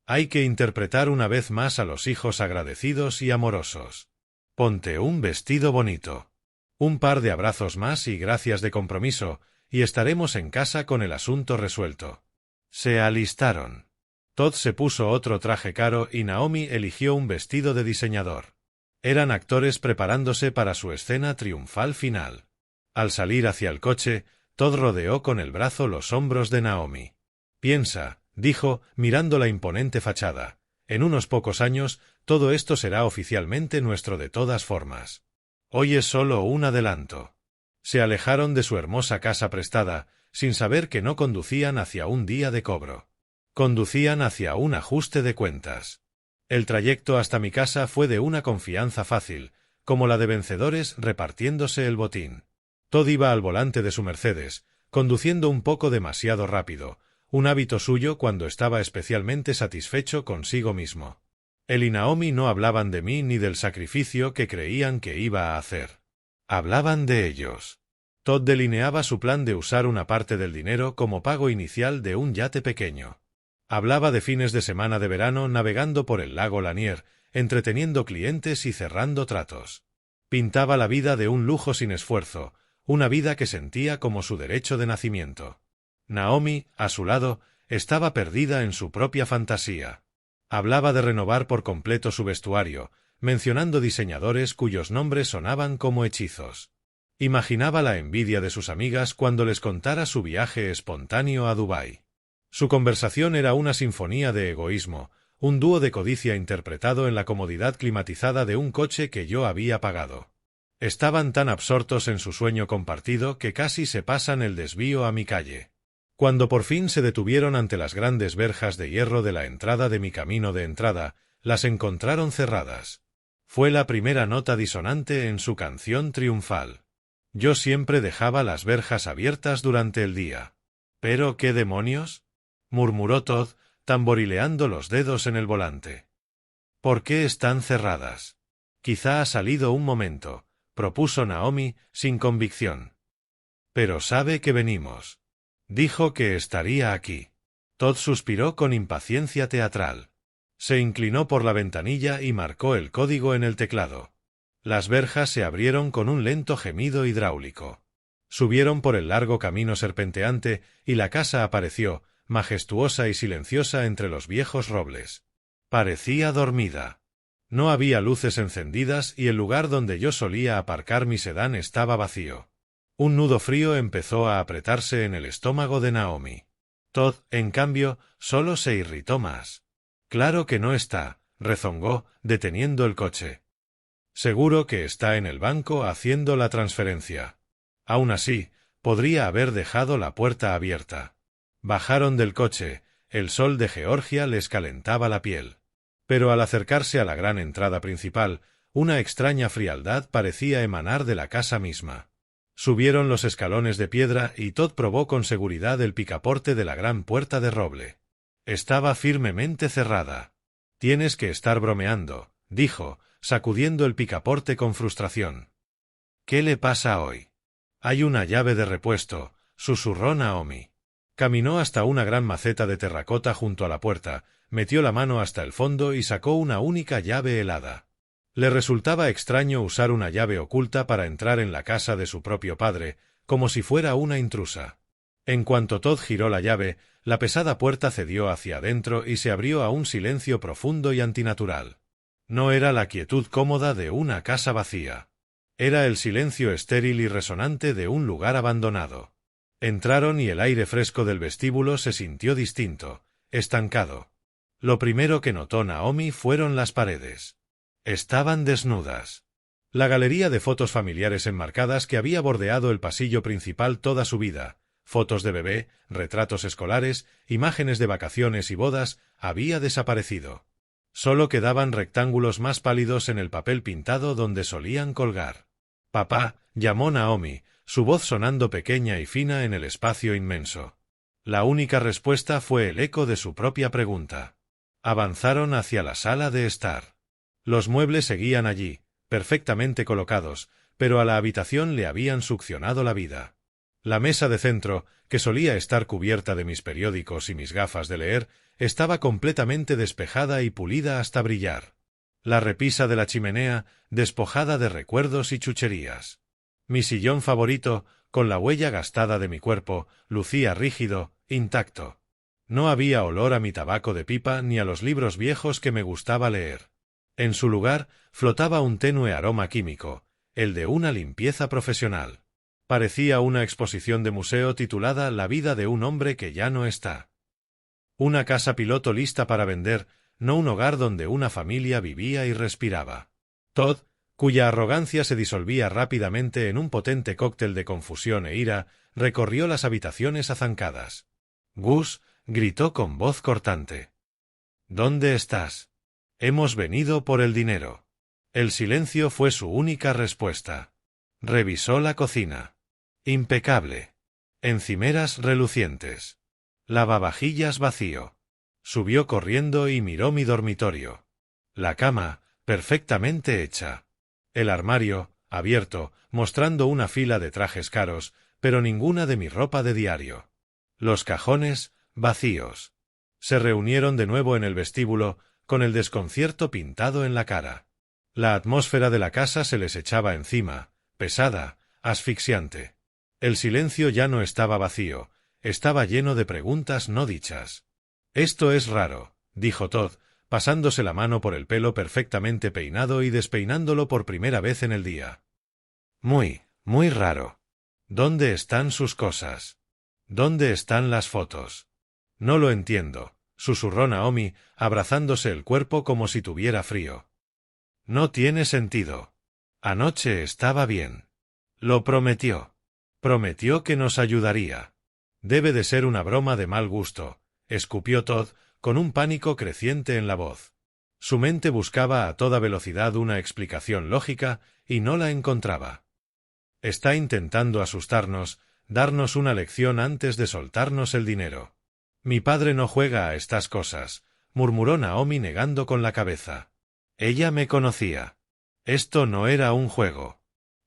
S1: Hay que interpretar una vez más a los hijos agradecidos y amorosos. Ponte un vestido bonito. Un par de abrazos más y gracias de compromiso, y estaremos en casa con el asunto resuelto. Se alistaron. Todd se puso otro traje caro y Naomi eligió un vestido de diseñador. Eran actores preparándose para su escena triunfal final. Al salir hacia el coche, Todd rodeó con el brazo los hombros de Naomi. Piensa, dijo, mirando la imponente fachada. En unos pocos años, todo esto será oficialmente nuestro de todas formas. Hoy es solo un adelanto. Se alejaron de su hermosa casa prestada, sin saber que no conducían hacia un día de cobro. Conducían hacia un ajuste de cuentas. El trayecto hasta mi casa fue de una confianza fácil, como la de vencedores repartiéndose el botín. Todd iba al volante de su Mercedes, conduciendo un poco demasiado rápido, un hábito suyo cuando estaba especialmente satisfecho consigo mismo. Él y Naomi no hablaban de mí ni del sacrificio que creían que iba a hacer. Hablaban de ellos. Todd delineaba su plan de usar una parte del dinero como pago inicial de un yate pequeño. Hablaba de fines de semana de verano navegando por el lago Lanier, entreteniendo clientes y cerrando tratos. Pintaba la vida de un lujo sin esfuerzo, una vida que sentía como su derecho de nacimiento. Naomi, a su lado, estaba perdida en su propia fantasía. Hablaba de renovar por completo su vestuario, mencionando diseñadores cuyos nombres sonaban como hechizos. Imaginaba la envidia de sus amigas cuando les contara su viaje espontáneo a Dubái. Su conversación era una sinfonía de egoísmo, un dúo de codicia interpretado en la comodidad climatizada de un coche que yo había pagado. Estaban tan absortos en su sueño compartido que casi se pasan el desvío a mi calle. Cuando por fin se detuvieron ante las grandes verjas de hierro de la entrada de mi camino de entrada, las encontraron cerradas. Fue la primera nota disonante en su canción triunfal. Yo siempre dejaba las verjas abiertas durante el día. ¿Pero qué demonios?, murmuró Todd, tamborileando los dedos en el volante. ¿Por qué están cerradas? Quizá ha salido un momento, propuso Naomi, sin convicción. Pero sabe que venimos. Dijo que estaría aquí. Todd suspiró con impaciencia teatral. Se inclinó por la ventanilla y marcó el código en el teclado. Las verjas se abrieron con un lento gemido hidráulico. Subieron por el largo camino serpenteante y la casa apareció, majestuosa y silenciosa entre los viejos robles. Parecía dormida. No había luces encendidas y el lugar donde yo solía aparcar mi sedán estaba vacío. Un nudo frío empezó a apretarse en el estómago de Naomi. Todd, en cambio, solo se irritó más. Claro que no está, rezongó, deteniendo el coche. Seguro que está en el banco haciendo la transferencia. Aún así, podría haber dejado la puerta abierta. Bajaron del coche, el sol de Georgia les calentaba la piel. Pero al acercarse a la gran entrada principal, una extraña frialdad parecía emanar de la casa misma. Subieron los escalones de piedra y Todd probó con seguridad el picaporte de la gran puerta de roble. Estaba firmemente cerrada. Tienes que estar bromeando, dijo, sacudiendo el picaporte con frustración. ¿Qué le pasa hoy? Hay una llave de repuesto, susurró Naomi. Caminó hasta una gran maceta de terracota junto a la puerta, metió la mano hasta el fondo y sacó una única llave helada. Le resultaba extraño usar una llave oculta para entrar en la casa de su propio padre, como si fuera una intrusa. En cuanto Todd giró la llave, la pesada puerta cedió hacia adentro y se abrió a un silencio profundo y antinatural. No era la quietud cómoda de una casa vacía. Era el silencio estéril y resonante de un lugar abandonado. Entraron y el aire fresco del vestíbulo se sintió distinto, estancado. Lo primero que notó Naomi fueron las paredes. Estaban desnudas. La galería de fotos familiares enmarcadas que había bordeado el pasillo principal toda su vida, fotos de bebé, retratos escolares, imágenes de vacaciones y bodas, había desaparecido. Solo quedaban rectángulos más pálidos en el papel pintado donde solían colgar. «Papá», llamó Naomi, su voz sonando pequeña y fina en el espacio inmenso. La única respuesta fue el eco de su propia pregunta. Avanzaron hacia la sala de estar. Los muebles seguían allí, perfectamente colocados, pero a la habitación le habían succionado la vida. La mesa de centro, que solía estar cubierta de mis periódicos y mis gafas de leer, estaba completamente despejada y pulida hasta brillar. La repisa de la chimenea, despojada de recuerdos y chucherías. Mi sillón favorito, con la huella gastada de mi cuerpo, lucía rígido, intacto. No había olor a mi tabaco de pipa ni a los libros viejos que me gustaba leer. En su lugar, flotaba un tenue aroma químico, el de una limpieza profesional. Parecía una exposición de museo titulada La vida de un hombre que ya no está. Una casa piloto lista para vender, no un hogar donde una familia vivía y respiraba. Todd, cuya arrogancia se disolvía rápidamente en un potente cóctel de confusión e ira, recorrió las habitaciones azancadas. «Gus», gritó con voz cortante. «¿Dónde estás? Hemos venido por el dinero». El silencio fue su única respuesta. Revisó la cocina. Impecable. Encimeras relucientes. Lavavajillas vacío. Subió corriendo y miró mi dormitorio. La cama, perfectamente hecha. El armario, abierto, mostrando una fila de trajes caros, pero ninguna de mi ropa de diario. Los cajones, vacíos. Se reunieron de nuevo en el vestíbulo, con el desconcierto pintado en la cara. La atmósfera de la casa se les echaba encima, pesada, asfixiante. El silencio ya no estaba vacío, estaba lleno de preguntas no dichas. «Esto es raro», dijo Todd, pasándose la mano por el pelo perfectamente peinado y despeinándolo por primera vez en el día. «Muy, muy raro. ¿Dónde están sus cosas? ¿Dónde están las fotos?» «No lo entiendo», susurró Naomi, abrazándose el cuerpo como si tuviera frío. «No tiene sentido. Anoche estaba bien. Lo prometió. Prometió que nos ayudaría. Debe de ser una broma de mal gusto», escupió Todd, con un pánico creciente en la voz. Su mente buscaba a toda velocidad una explicación lógica y no la encontraba. «Está intentando asustarnos, darnos una lección antes de soltarnos el dinero». «Mi padre no juega a estas cosas», murmuró Naomi negando con la cabeza. Ella me conocía. Esto no era un juego.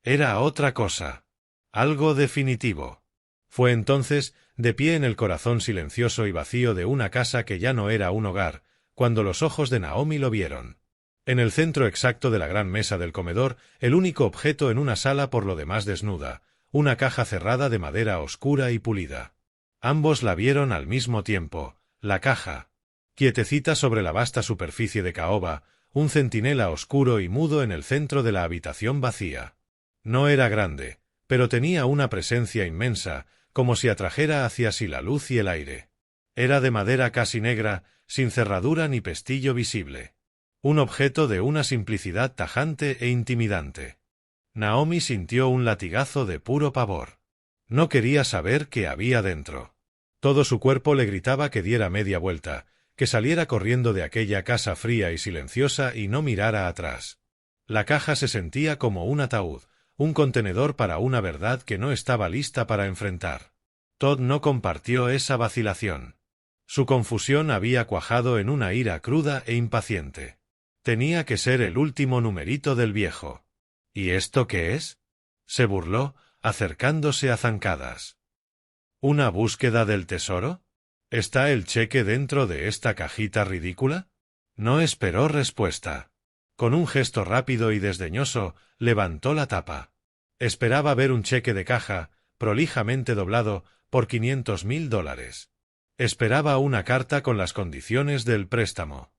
S1: Era otra cosa. Algo definitivo. Fue entonces, de pie en el corazón silencioso y vacío de una casa que ya no era un hogar, cuando los ojos de Naomi lo vieron. En el centro exacto de la gran mesa del comedor, el único objeto en una sala por lo demás desnuda, una caja cerrada de madera oscura y pulida. Ambos la vieron al mismo tiempo, la caja, quietecita sobre la vasta superficie de caoba, un centinela oscuro y mudo en el centro de la habitación vacía. No era grande, pero tenía una presencia inmensa, como si atrajera hacia sí la luz y el aire. Era de madera casi negra, sin cerradura ni pestillo visible. Un objeto de una simplicidad tajante e intimidante. Naomi sintió un latigazo de puro pavor. No quería saber qué había dentro. Todo su cuerpo le gritaba que diera media vuelta, que saliera corriendo de aquella casa fría y silenciosa y no mirara atrás. La caja se sentía como un ataúd, un contenedor para una verdad que no estaba lista para enfrentar. Todd no compartió esa vacilación. Su confusión había cuajado en una ira cruda e impaciente. Tenía que ser el último numerito del viejo. ¿Y esto qué es?, se burló, acercándose a zancadas. ¿Una búsqueda del tesoro? ¿Está el cheque dentro de esta cajita ridícula? No esperó respuesta. Con un gesto rápido y desdeñoso, levantó la tapa. Esperaba ver un cheque de caja, prolijamente doblado, por $500,000. Esperaba una carta con las condiciones del préstamo.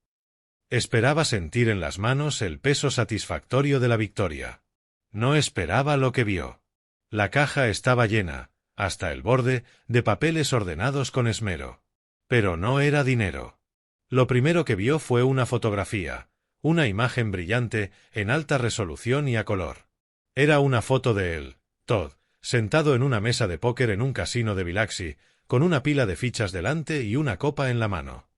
S1: Esperaba sentir en las manos el peso satisfactorio de la victoria. No esperaba lo que vio. La caja estaba llena, hasta el borde, de papeles ordenados con esmero. Pero no era dinero. Lo primero que vio fue una fotografía, una imagen brillante, en alta resolución y a color. Era una foto de él, Todd, sentado en una mesa de póker en un casino de Biloxi, con una pila de fichas delante y una copa en la mano.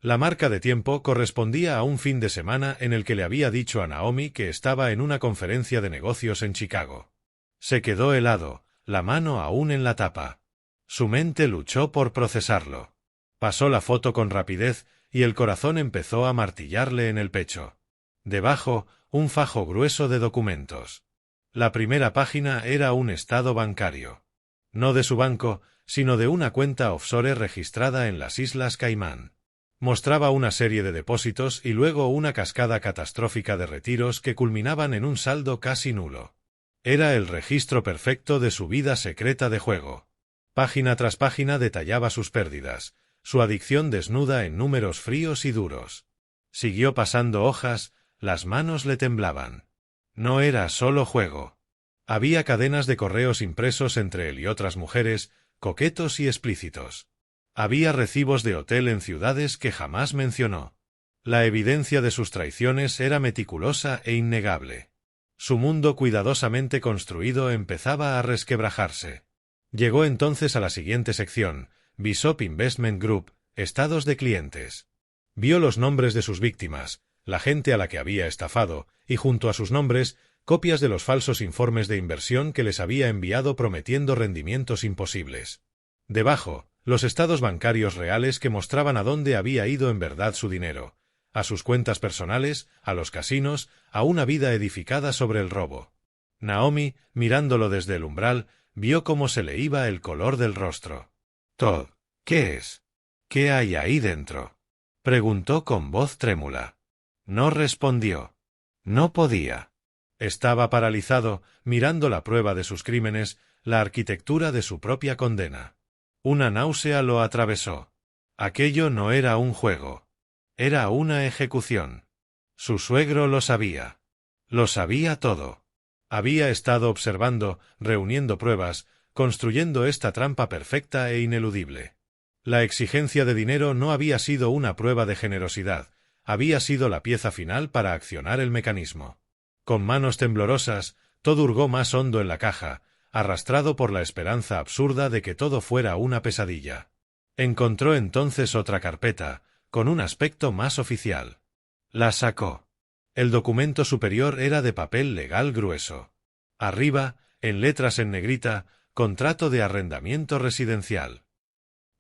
S1: La marca de tiempo correspondía a un fin de semana en el que le había dicho a Naomi que estaba en una conferencia de negocios en Chicago. Se quedó helado, la mano aún en la tapa. Su mente luchó por procesarlo. Pasó la foto con rapidez y el corazón empezó a martillarle en el pecho. Debajo, un fajo grueso de documentos. La primera página era un estado bancario. No de su banco, sino de una cuenta offshore registrada en las Islas Caimán. Mostraba una serie de depósitos y luego una cascada catastrófica de retiros que culminaban en un saldo casi nulo. Era el registro perfecto de su vida secreta de juego. Página tras página detallaba sus pérdidas, su adicción desnuda en números fríos y duros. Siguió pasando hojas, las manos le temblaban. No era solo juego. Había cadenas de correos impresos entre él y otras mujeres, coquetos y explícitos. Había recibos de hotel en ciudades que jamás mencionó. La evidencia de sus traiciones era meticulosa e innegable. Su mundo cuidadosamente construido empezaba a resquebrajarse. Llegó entonces a la siguiente sección, Bishop Investment Group, estados de clientes. Vio los nombres de sus víctimas, la gente a la que había estafado, y junto a sus nombres, copias de los falsos informes de inversión que les había enviado prometiendo rendimientos imposibles. Debajo, los estados bancarios reales que mostraban a dónde había ido en verdad su dinero, a sus cuentas personales, a los casinos, a una vida edificada sobre el robo. Naomi, mirándolo desde el umbral, vio cómo se le iba el color del rostro. «Todd, ¿qué es? ¿Qué hay ahí dentro?», preguntó con voz trémula. No respondió. No podía. Estaba paralizado, mirando la prueba de sus crímenes, la arquitectura de su propia condena. Una náusea lo atravesó. Aquello no era un juego. Era una ejecución. Su suegro lo sabía. Lo sabía todo. Había estado observando, reuniendo pruebas, construyendo esta trampa perfecta e ineludible. La exigencia de dinero no había sido una prueba de generosidad, había sido la pieza final para accionar el mecanismo. Con manos temblorosas, Todd hurgó más hondo en la caja, arrastrado por la esperanza absurda de que todo fuera una pesadilla. Encontró entonces otra carpeta, con un aspecto más oficial. La sacó. El documento superior era de papel legal grueso. Arriba, en letras en negrita, contrato de arrendamiento residencial.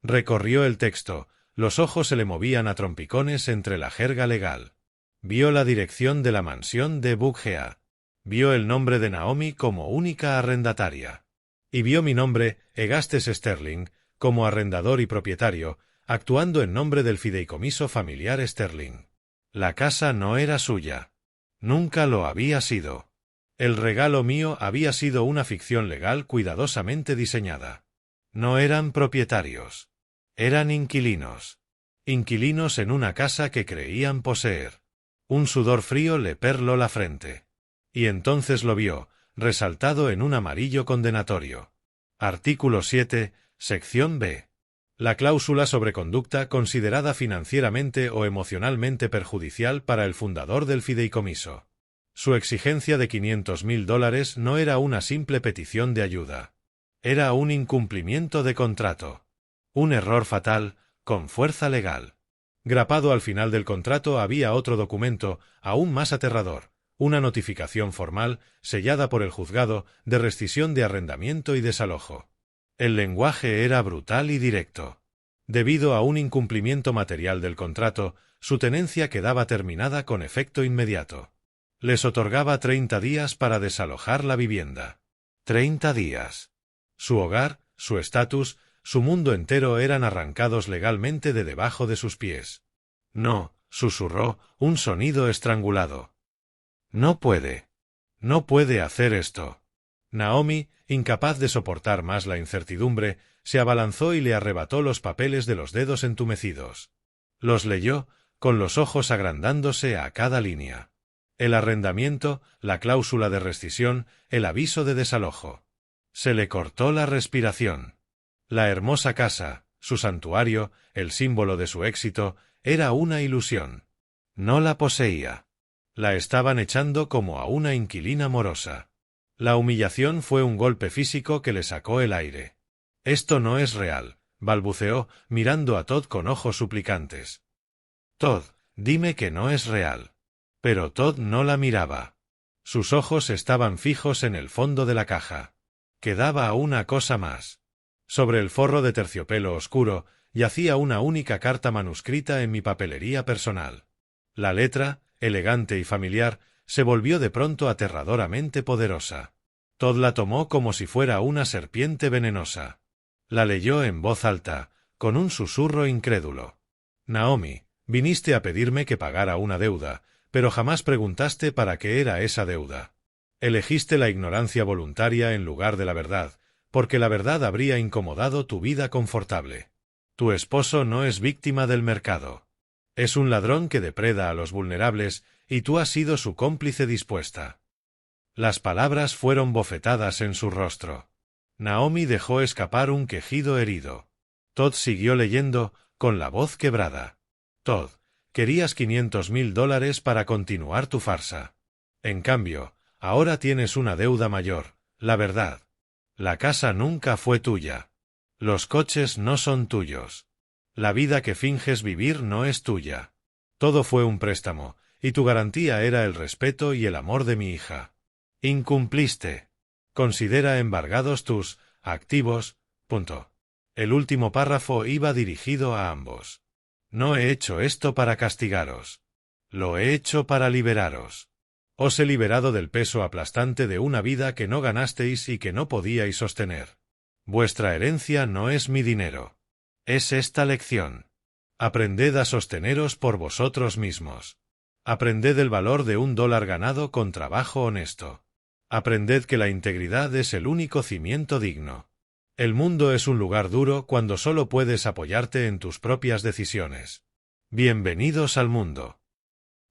S1: Recorrió el texto, los ojos se le movían a trompicones entre la jerga legal. Vio la dirección de la mansión de Buckhead. Vio el nombre de Naomi como única arrendataria. Y vio mi nombre, Egastes Sterling, como arrendador y propietario, actuando en nombre del fideicomiso familiar Sterling. La casa no era suya. Nunca lo había sido. El regalo mío había sido una ficción legal cuidadosamente diseñada. No eran propietarios. Eran inquilinos. Inquilinos en una casa que creían poseer. Un sudor frío le perló la frente. Y entonces lo vio, resaltado en un amarillo condenatorio. Artículo 7, sección B. La cláusula sobre conducta considerada financieramente o emocionalmente perjudicial para el fundador del fideicomiso. Su exigencia de $500.000 no era una simple petición de ayuda. Era un incumplimiento de contrato. Un error fatal, con fuerza legal. Grapado al final del contrato había otro documento, aún más aterrador, una notificación formal, sellada por el juzgado, de rescisión de arrendamiento y desalojo. El lenguaje era brutal y directo. Debido a un incumplimiento material del contrato, su tenencia quedaba terminada con efecto inmediato. Les otorgaba 30 días para desalojar la vivienda. 30 días. Su hogar, su estatus, su mundo entero eran arrancados legalmente de debajo de sus pies. No, susurró, un sonido estrangulado. No puede. No puede hacer esto. Naomi, incapaz de soportar más la incertidumbre, se abalanzó y le arrebató los papeles de los dedos entumecidos. Los leyó, con los ojos agrandándose a cada línea. El arrendamiento, la cláusula de rescisión, el aviso de desalojo. Se le cortó la respiración. La hermosa casa, Su santuario, el símbolo de su éxito, era una ilusión. No la poseía. La estaban echando como a una inquilina morosa. La humillación fue un golpe físico que le sacó el aire. «Esto no es real», balbuceó, mirando a Todd con ojos suplicantes. «Todd, dime que no es real». Pero Todd no la miraba. Sus ojos estaban fijos en el fondo de la caja. Quedaba una cosa más. Sobre el forro de terciopelo oscuro yacía una única carta manuscrita en mi papelería personal. La letra, elegante y familiar, se volvió de pronto aterradoramente poderosa. Todd la tomó como si fuera una serpiente venenosa. La leyó en voz alta, con un susurro incrédulo. «Naomi, viniste a pedirme que pagara una deuda, pero jamás preguntaste para qué era esa deuda. Elegiste la ignorancia voluntaria en lugar de la verdad, porque la verdad habría incomodado tu vida confortable. Tu esposo no es víctima del mercado. Es un ladrón que depreda a los vulnerables y tú has sido su cómplice dispuesta». Las palabras fueron bofetadas en su rostro. Naomi dejó escapar un quejido herido. Todd siguió leyendo, con la voz quebrada. «Todd, querías $500,000 para continuar tu farsa. En cambio, ahora tienes una deuda mayor, la verdad. La casa nunca fue tuya. Los coches no son tuyos. La vida que finges vivir no es tuya. Todo fue un préstamo, y tu garantía era el respeto y el amor de mi hija. Incumpliste. Considera embargados tus activos. Punto». El último párrafo iba dirigido a ambos. «No he hecho esto para castigaros. Lo he hecho para liberaros. Os he liberado del peso aplastante de una vida que no ganasteis y que no podíais sostener. Vuestra herencia no es mi dinero. Es esta lección. Aprended a sosteneros por vosotros mismos. Aprended el valor de $1 ganado con trabajo honesto. Aprended que la integridad es el único cimiento digno. El mundo es un lugar duro cuando solo puedes apoyarte en tus propias decisiones. Bienvenidos al mundo».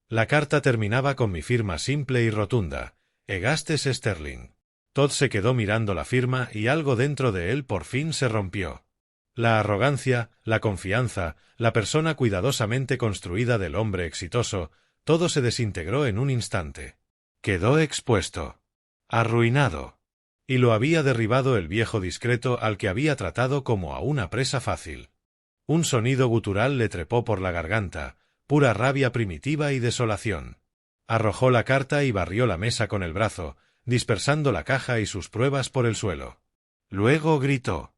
S1: La carta terminaba con mi firma simple y rotunda, Egastes Sterling. Todd se quedó mirando la firma y algo dentro de él por fin se rompió. La arrogancia, la confianza, la persona cuidadosamente construida del hombre exitoso, todo se desintegró en un instante. Quedó expuesto. Arruinado. Y lo había derribado el viejo discreto al que había tratado como a una presa fácil. Un sonido gutural le trepó por la garganta, pura rabia primitiva y desolación. Arrojó la carta y barrió la mesa con el brazo, dispersando la caja y sus pruebas por el suelo. Luego gritó.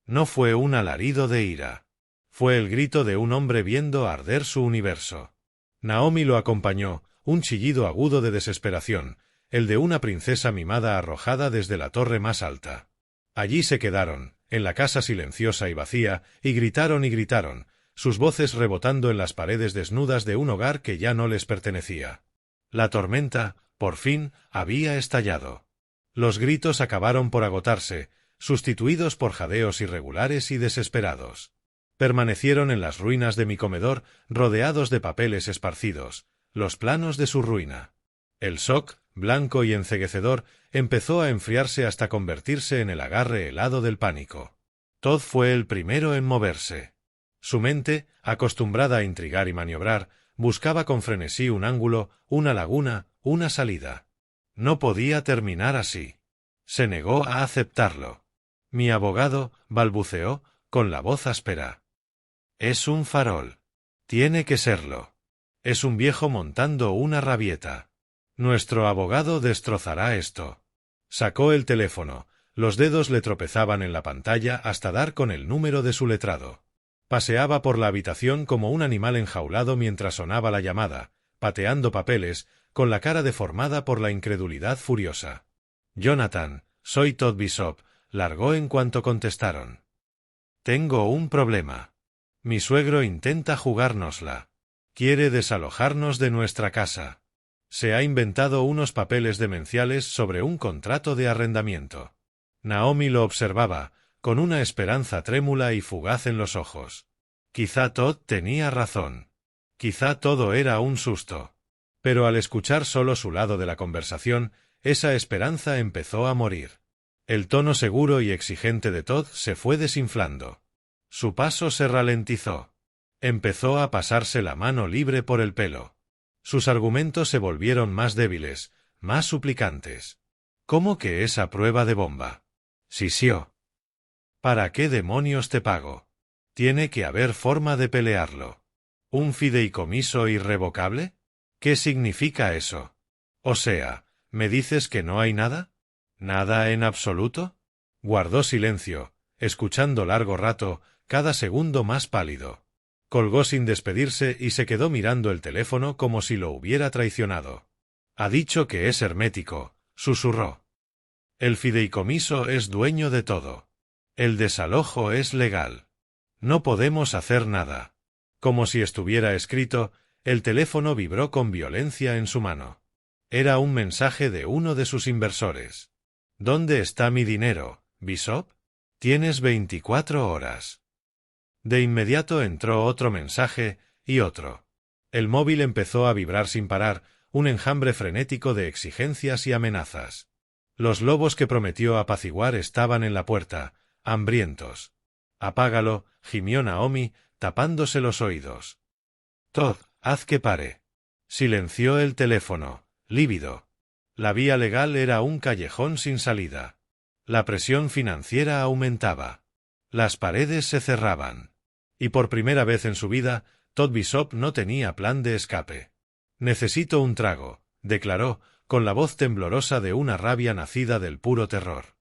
S1: No fue un alarido de ira. Fue el grito de un hombre viendo arder su universo. Naomi lo acompañó, un chillido agudo de desesperación, el de una princesa mimada arrojada desde la torre más alta. Allí se quedaron, en la casa silenciosa y vacía, y gritaron, sus voces rebotando en las paredes desnudas de un hogar que ya no les pertenecía. La tormenta, por fin, había estallado. Los gritos acabaron por agotarse, sustituidos por jadeos irregulares y desesperados. Permanecieron en las ruinas de mi comedor, rodeados de papeles esparcidos, los planos de su ruina. El shock, blanco y enceguecedor, empezó a enfriarse hasta convertirse en el agarre helado del pánico. Todd fue el primero en moverse. Su mente, acostumbrada a intrigar y maniobrar, buscaba con frenesí un ángulo, una laguna, una salida. No podía terminar así. Se negó a aceptarlo. Mi abogado, balbuceó, con la voz áspera. Es un farol. Tiene que serlo. Es un viejo montando una rabieta. Nuestro abogado destrozará esto. Sacó el teléfono. Los dedos le tropezaban en la pantalla hasta dar con el número de su letrado. Paseaba por la habitación como un animal enjaulado mientras sonaba la llamada, pateando papeles, con la cara deformada por la incredulidad furiosa. Jonathan, soy Todd Bishop, largó en cuanto contestaron. Tengo un problema. Mi suegro intenta jugárnosla. Quiere desalojarnos de nuestra casa. Se ha inventado unos papeles demenciales sobre un contrato de arrendamiento. Naomi lo observaba, con una esperanza trémula y fugaz en los ojos. Quizá Todd tenía razón. Quizá todo era un susto. Pero al escuchar solo su lado de la conversación, esa esperanza empezó a morir. El tono seguro y exigente de Todd se fue desinflando. Su paso se ralentizó. Empezó a pasarse la mano libre por el pelo. Sus argumentos se volvieron más débiles, más suplicantes. ¿Cómo que esa prueba de bomba? Sisió. ¿Para qué demonios te pago? Tiene que haber forma de pelearlo. ¿Un fideicomiso irrevocable? ¿Qué significa eso? O sea, ¿me dices que no hay nada? ¿Nada en absoluto? Guardó silencio, escuchando largo rato, cada segundo más pálido. Colgó sin despedirse y se quedó mirando el teléfono como si lo hubiera traicionado. Ha dicho que es hermético, susurró. El fideicomiso es dueño de todo. El desalojo es legal. No podemos hacer nada. Como si estuviera escrito, el teléfono vibró con violencia en su mano. Era un mensaje de uno de sus inversores. ¿Dónde está mi dinero, Bishop? Tienes 24 horas. De inmediato entró otro mensaje, y otro. El móvil empezó a vibrar sin parar, un enjambre frenético de exigencias y amenazas. Los lobos que prometió apaciguar estaban en la puerta, hambrientos. Apágalo, gimió Naomi, tapándose los oídos. Todd, haz que pare. Silenció el teléfono, lívido. La vía legal era un callejón sin salida. La presión financiera aumentaba. Las paredes se cerraban. Y por primera vez en su vida, Todd Bishop no tenía plan de escape. Necesito un trago, declaró, con la voz temblorosa de una rabia nacida del puro terror.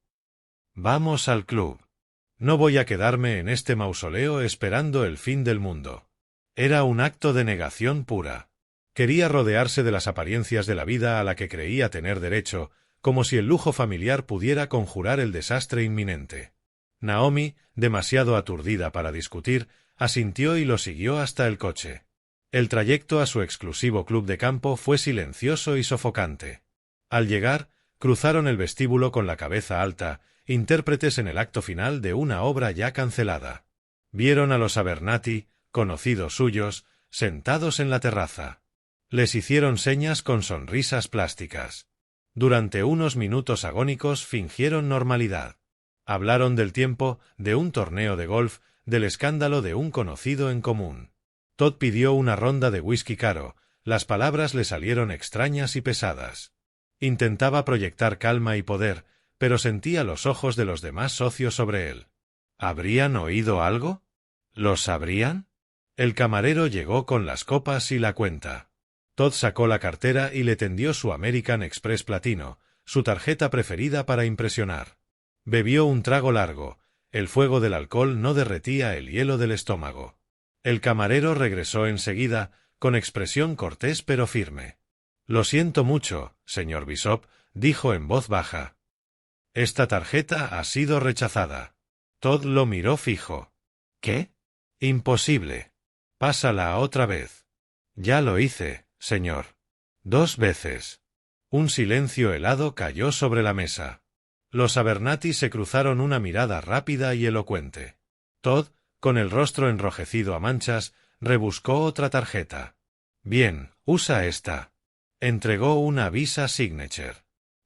S1: Vamos al club. No voy a quedarme en este mausoleo esperando el fin del mundo. Era un acto de negación pura. Quería rodearse de las apariencias de la vida a la que creía tener derecho, como si el lujo familiar pudiera conjurar el desastre inminente. Naomi, demasiado aturdida para discutir, asintió y lo siguió hasta el coche. El trayecto a su exclusivo club de campo fue silencioso y sofocante. Al llegar, cruzaron el vestíbulo con la cabeza alta, intérpretes en el acto final de una obra ya cancelada. Vieron a los Abernathy, conocidos suyos, sentados en la terraza. Les hicieron señas con sonrisas plásticas. Durante unos minutos agónicos fingieron normalidad. Hablaron del tiempo, de un torneo de golf, del escándalo de un conocido en común. Todd pidió una ronda de whisky caro, las palabras le salieron extrañas y pesadas. Intentaba proyectar calma y poder, pero sentía los ojos de los demás socios sobre él. ¿Habrían oído algo? ¿Lo sabrían? El camarero llegó con las copas y la cuenta. Todd sacó la cartera y le tendió su American Express Platino, su tarjeta preferida para impresionar. Bebió un trago largo. El fuego del alcohol no derretía el hielo del estómago. El camarero regresó enseguida, con expresión cortés pero firme. Lo siento mucho, señor Bishop, dijo en voz baja. Esta tarjeta ha sido rechazada. Todd lo miró fijo. ¿Qué? Imposible. Pásala otra vez. Ya lo hice, señor. 2 veces. Un silencio helado cayó sobre la mesa. Los Abernathy se cruzaron una mirada rápida y elocuente. Todd, con el rostro enrojecido a manchas, rebuscó otra tarjeta. Bien, usa esta. Entregó una Visa Signature.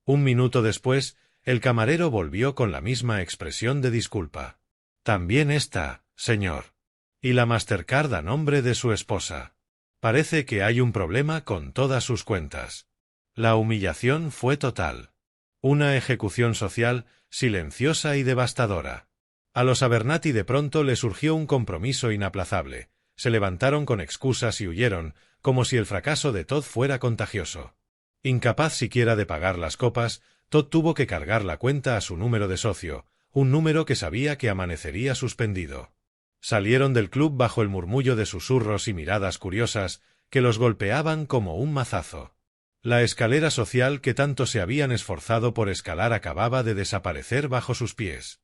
S1: Un minuto después, el camarero volvió con la misma expresión de disculpa. También esta, señor. Y la Mastercard a nombre de su esposa. Parece que hay un problema con todas sus cuentas. La humillación fue total. Una ejecución social, silenciosa y devastadora. A los Abernathy de pronto le surgió un compromiso inaplazable. Se levantaron con excusas y huyeron, como si el fracaso de Todd fuera contagioso. Incapaz siquiera de pagar las copas, Todd tuvo que cargar la cuenta a su número de socio, un número que sabía que amanecería suspendido. Salieron del club bajo el murmullo de susurros y miradas curiosas que los golpeaban como un mazazo. La escalera social que tanto se habían esforzado por escalar acababa de desaparecer bajo sus pies.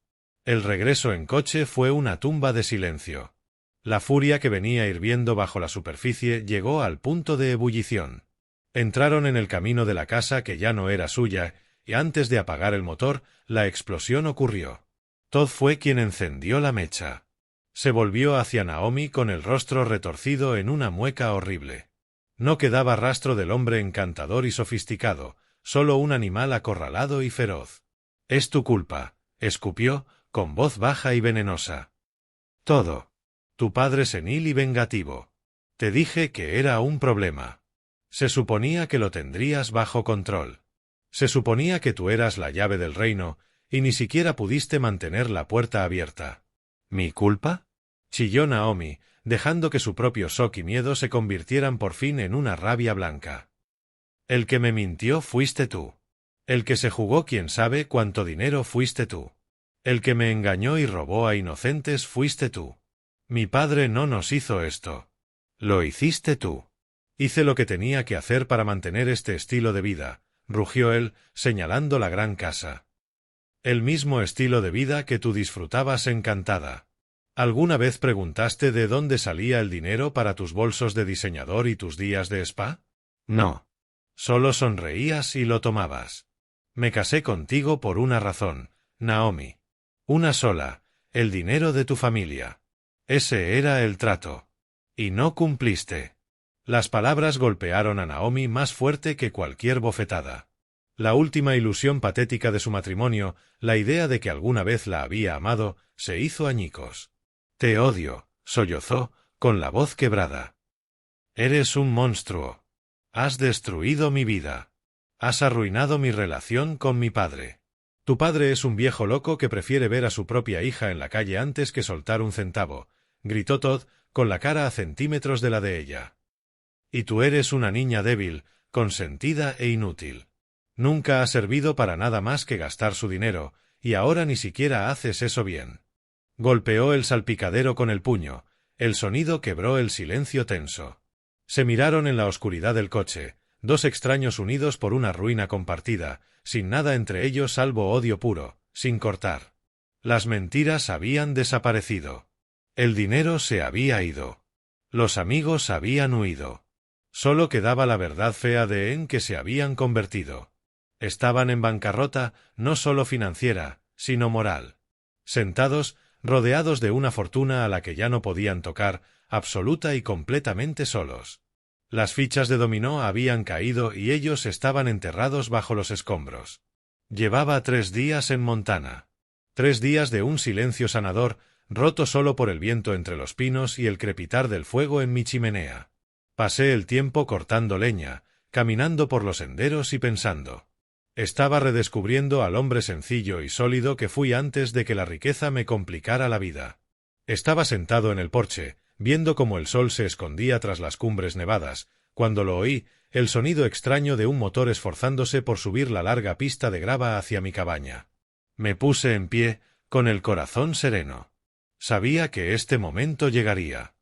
S1: El regreso en coche fue una tumba de silencio. La furia que venía hirviendo bajo la superficie llegó al punto de ebullición. Entraron en el camino de la casa que ya no era suya, y antes de apagar el motor, la explosión ocurrió. Todd fue quien encendió la mecha. Se volvió hacia Naomi con el rostro retorcido en una mueca horrible. No quedaba rastro del hombre encantador y sofisticado, solo un animal acorralado y feroz. «Es tu culpa», escupió, con voz baja y venenosa. Todo. Tu padre senil y vengativo. Te dije que era un problema. Se suponía que lo tendrías bajo control. Se suponía que tú eras la llave del reino, y ni siquiera pudiste mantener la puerta abierta. ¿Mi culpa? Chilló Naomi, dejando que su propio shock y miedo se convirtieran por fin en una rabia blanca. El que me mintió fuiste tú. El que se jugó quién sabe cuánto dinero fuiste tú. El que me engañó y robó a inocentes fuiste tú. Mi padre no nos hizo esto. Lo hiciste tú. Hice lo que tenía que hacer para mantener este estilo de vida, rugió él, señalando la gran casa. El mismo estilo de vida que tú disfrutabas encantada. ¿Alguna vez preguntaste de dónde salía el dinero para tus bolsos de diseñador y tus días de spa? No. Solo sonreías y lo tomabas. Me casé contigo por una razón, Naomi. Una sola, el dinero de tu familia. Ese era el trato. Y no cumpliste. Las palabras golpearon a Naomi más fuerte que cualquier bofetada. La última ilusión patética de su matrimonio, la idea de que alguna vez la había amado, se hizo añicos. Te odio, sollozó, con la voz quebrada. Eres un monstruo. Has destruido mi vida. Has arruinado mi relación con mi padre. Tu padre es un viejo loco que prefiere ver a su propia hija en la calle antes que soltar un centavo, gritó Todd, con la cara a centímetros de la de ella. Y tú eres una niña débil, consentida e inútil. Nunca has servido para nada más que gastar su dinero, y ahora ni siquiera haces eso bien. Golpeó el salpicadero con el puño, el sonido quebró el silencio tenso. Se miraron en la oscuridad del coche, dos extraños unidos por una ruina compartida, sin nada entre ellos salvo odio puro, sin cortar. Las mentiras habían desaparecido. El dinero se había ido. Los amigos habían huido. Solo quedaba la verdad fea en que se habían convertido. Estaban en bancarrota, no solo financiera, sino moral. Sentados, rodeados de una fortuna a la que ya no podían tocar, absoluta y completamente solos. Las fichas de dominó habían caído y ellos estaban enterrados bajo los escombros. Llevaba 3 días en Montana. 3 días de un silencio sanador, roto solo por el viento entre los pinos y el crepitar del fuego en mi chimenea. Pasé el tiempo cortando leña, caminando por los senderos y pensando. Estaba redescubriendo al hombre sencillo y sólido que fui antes de que la riqueza me complicara la vida. Estaba sentado en el porche, viendo cómo el sol se escondía tras las cumbres nevadas, cuando lo oí, el sonido extraño de un motor esforzándose por subir la larga pista de grava hacia mi cabaña. Me puse en pie, con el corazón sereno. Sabía que este momento llegaría.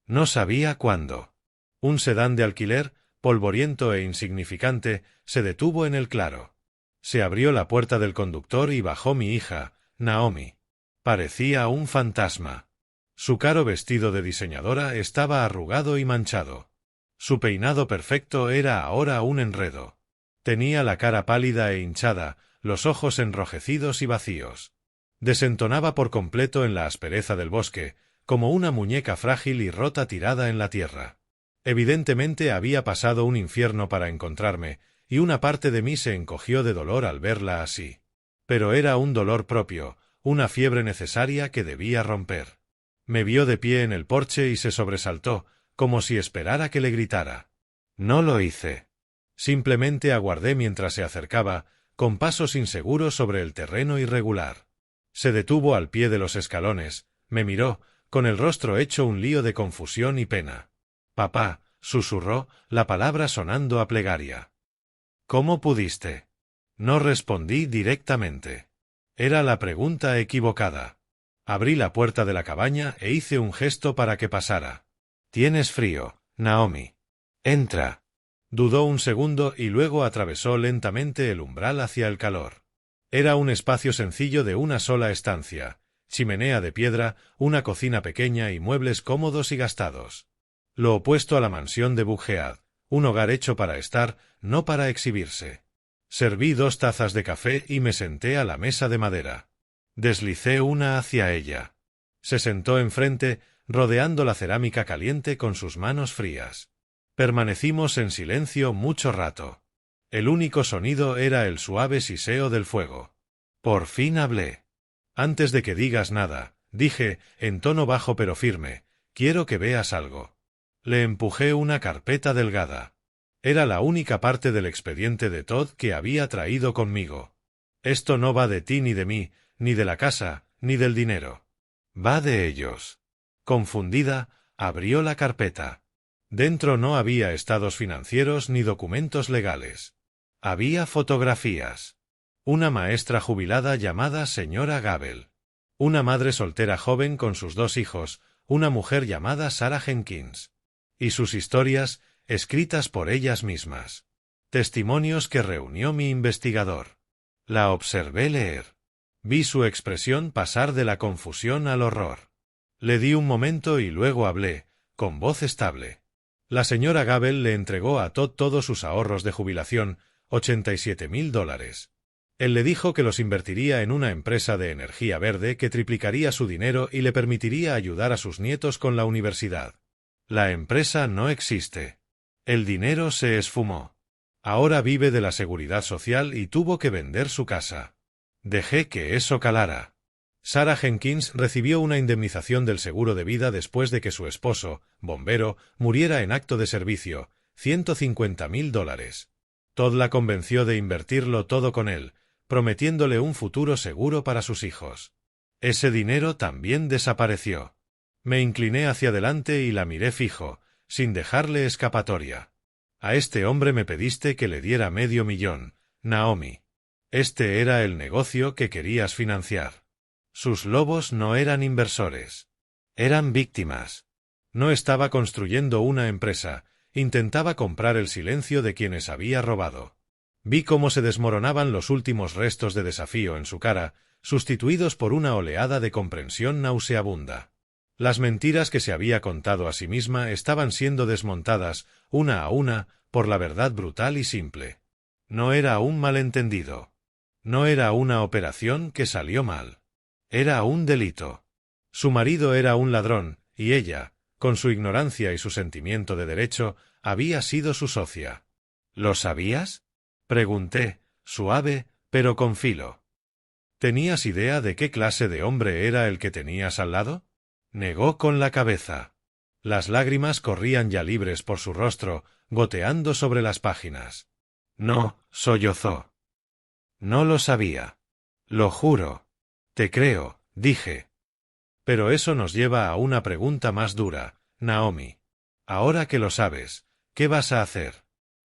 S1: No sabía cuándo. Un sedán de alquiler, polvoriento e insignificante, se detuvo en el claro. Se abrió la puerta del conductor y bajó mi hija, Naomi. Parecía un fantasma. Su caro vestido de diseñadora estaba arrugado y manchado. Su peinado perfecto era ahora un enredo. Tenía la cara pálida e hinchada, los ojos enrojecidos y vacíos. Desentonaba por completo en la aspereza del bosque, como una muñeca frágil y rota tirada en la tierra. Evidentemente había pasado un infierno para encontrarme, y una parte de mí se encogió de dolor al verla así. Pero era un dolor propio, una fiebre necesaria que debía romper. Me vio de pie en el porche y se sobresaltó, como si esperara que le gritara. No lo hice. Simplemente aguardé mientras se acercaba, con pasos inseguros sobre el terreno irregular. Se detuvo al pie de los escalones, me miró, con el rostro hecho un lío de confusión y pena. Papá, susurró, la palabra sonando a plegaria. ¿Cómo pudiste? No respondí directamente. Era la pregunta equivocada. Abrí la puerta de la cabaña e hice un gesto para que pasara. Tienes frío, Naomi. Entra. Dudó un segundo y luego atravesó lentamente el umbral hacia el calor. Era un espacio sencillo de una sola estancia, chimenea de piedra, una cocina pequeña y muebles cómodos y gastados. Lo opuesto a la mansión de Buckhead, un hogar hecho para estar, no para exhibirse. Serví 2 tazas de café y me senté a la mesa de madera. Deslicé una hacia ella. Se sentó enfrente, rodeando la cerámica caliente con sus manos frías. Permanecimos en silencio mucho rato. El único sonido era el suave siseo del fuego. Por fin hablé. Antes de que digas nada, dije, en tono bajo pero firme, quiero que veas algo. Le empujé una carpeta delgada. Era la única parte del expediente de Todd que había traído conmigo. Esto no va de ti ni de mí, ni de la casa, ni del dinero. Va de ellos. Confundida, abrió la carpeta. Dentro no había estados financieros ni documentos legales. Había fotografías. Una maestra jubilada llamada señora Gabel. Una madre soltera joven con sus 2 hijos, una mujer llamada Sarah Jenkins. Y sus historias, escritas por ellas mismas. Testimonios que reunió mi investigador. La observé leer. Vi su expresión pasar de la confusión al horror. Le di un momento y luego hablé, con voz estable. La señora Gabel le entregó a Todd todos sus ahorros de jubilación, $87,000. Él le dijo que los invertiría en una empresa de energía verde que triplicaría su dinero y le permitiría ayudar a sus nietos con la universidad. La empresa no existe. El dinero se esfumó. Ahora vive de la seguridad social y tuvo que vender su casa. Dejé que eso calara. Sarah Jenkins recibió una indemnización del seguro de vida después de que su esposo, bombero, muriera en acto de servicio, $150,000. Todd la convenció de invertirlo todo con él, prometiéndole un futuro seguro para sus hijos. Ese dinero también desapareció. Me incliné hacia adelante y la miré fijo, sin dejarle escapatoria. A este hombre me pediste que le diera $500,000, Naomi. Este era el negocio que querías financiar. Sus lobos no eran inversores. Eran víctimas. No estaba construyendo una empresa, intentaba comprar el silencio de quienes había robado. Vi cómo se desmoronaban los últimos restos de desafío en su cara, sustituidos por una oleada de comprensión nauseabunda. Las mentiras que se había contado a sí misma estaban siendo desmontadas, una a una, por la verdad brutal y simple. No era un malentendido. No era una operación que salió mal. Era un delito. Su marido era un ladrón, y ella, con su ignorancia y su sentimiento de derecho, había sido su socia. ¿Lo sabías? Pregunté, suave, pero con filo. ¿Tenías idea de qué clase de hombre era el que tenías al lado? Negó con la cabeza. Las lágrimas corrían ya libres por su rostro, goteando sobre las páginas. No, sollozó. No lo sabía. Lo juro. Te creo, dije. Pero eso nos lleva a una pregunta más dura, Naomi. Ahora que lo sabes, ¿qué vas a hacer?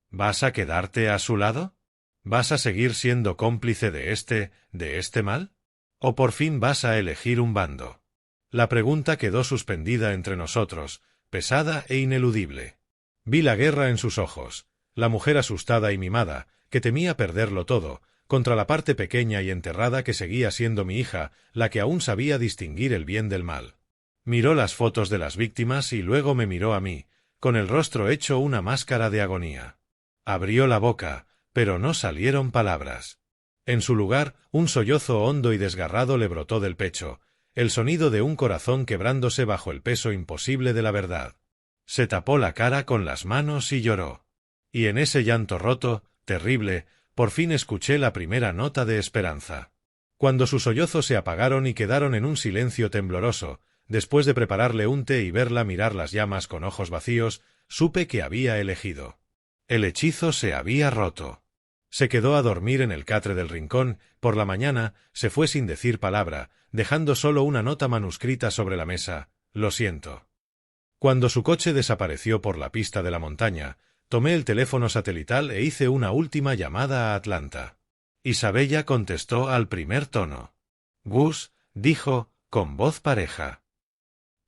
S1: ¿Vas a quedarte a su lado? ¿Vas a seguir siendo cómplice de este mal? ¿O por fin vas a elegir un bando? La pregunta quedó suspendida entre nosotros, pesada e ineludible. Vi la guerra en sus ojos, la mujer asustada y mimada, que temía perderlo todo, contra la parte pequeña y enterrada que seguía siendo mi hija, la que aún sabía distinguir el bien del mal. Miró las fotos de las víctimas y luego me miró a mí, con el rostro hecho una máscara de agonía. Abrió la boca, pero no salieron palabras. En su lugar, un sollozo hondo y desgarrado le brotó del pecho, el sonido de un corazón quebrándose bajo el peso imposible de la verdad. Se tapó la cara con las manos y lloró. Y en ese llanto roto, terrible, por fin escuché la primera nota de esperanza. Cuando sus sollozos se apagaron y quedaron en un silencio tembloroso, después de prepararle un té y verla mirar las llamas con ojos vacíos, supe que había elegido. El hechizo se había roto. Se quedó a dormir en el catre del rincón, por la mañana se fue sin decir palabra, dejando solo una nota manuscrita sobre la mesa, lo siento. Cuando su coche desapareció por la pista de la montaña, tomé el teléfono satelital e hice una última llamada a Atlanta. Isabella contestó al primer tono. Gus, dijo, con voz pareja.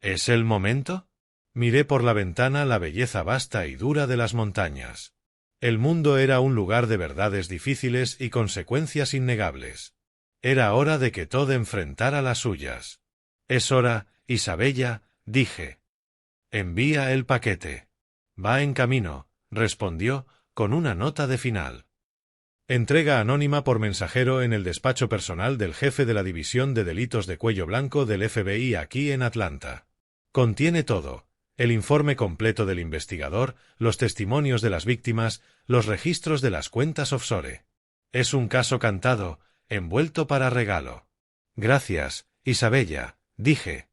S1: ¿Es el momento? Miré por la ventana la belleza vasta y dura de las montañas. El mundo era un lugar de verdades difíciles y consecuencias innegables. Era hora de que Todd enfrentara las suyas. Es hora, Isabella, dije. Envía el paquete. Va en camino, respondió, con una nota de final. Entrega anónima por mensajero en el despacho personal del jefe de la División de Delitos de Cuello Blanco del FBI aquí en Atlanta. Contiene todo. El informe completo del investigador, los testimonios de las víctimas, los registros de las cuentas offshore. Es un caso cantado, envuelto para regalo. Gracias, Isabella, dije.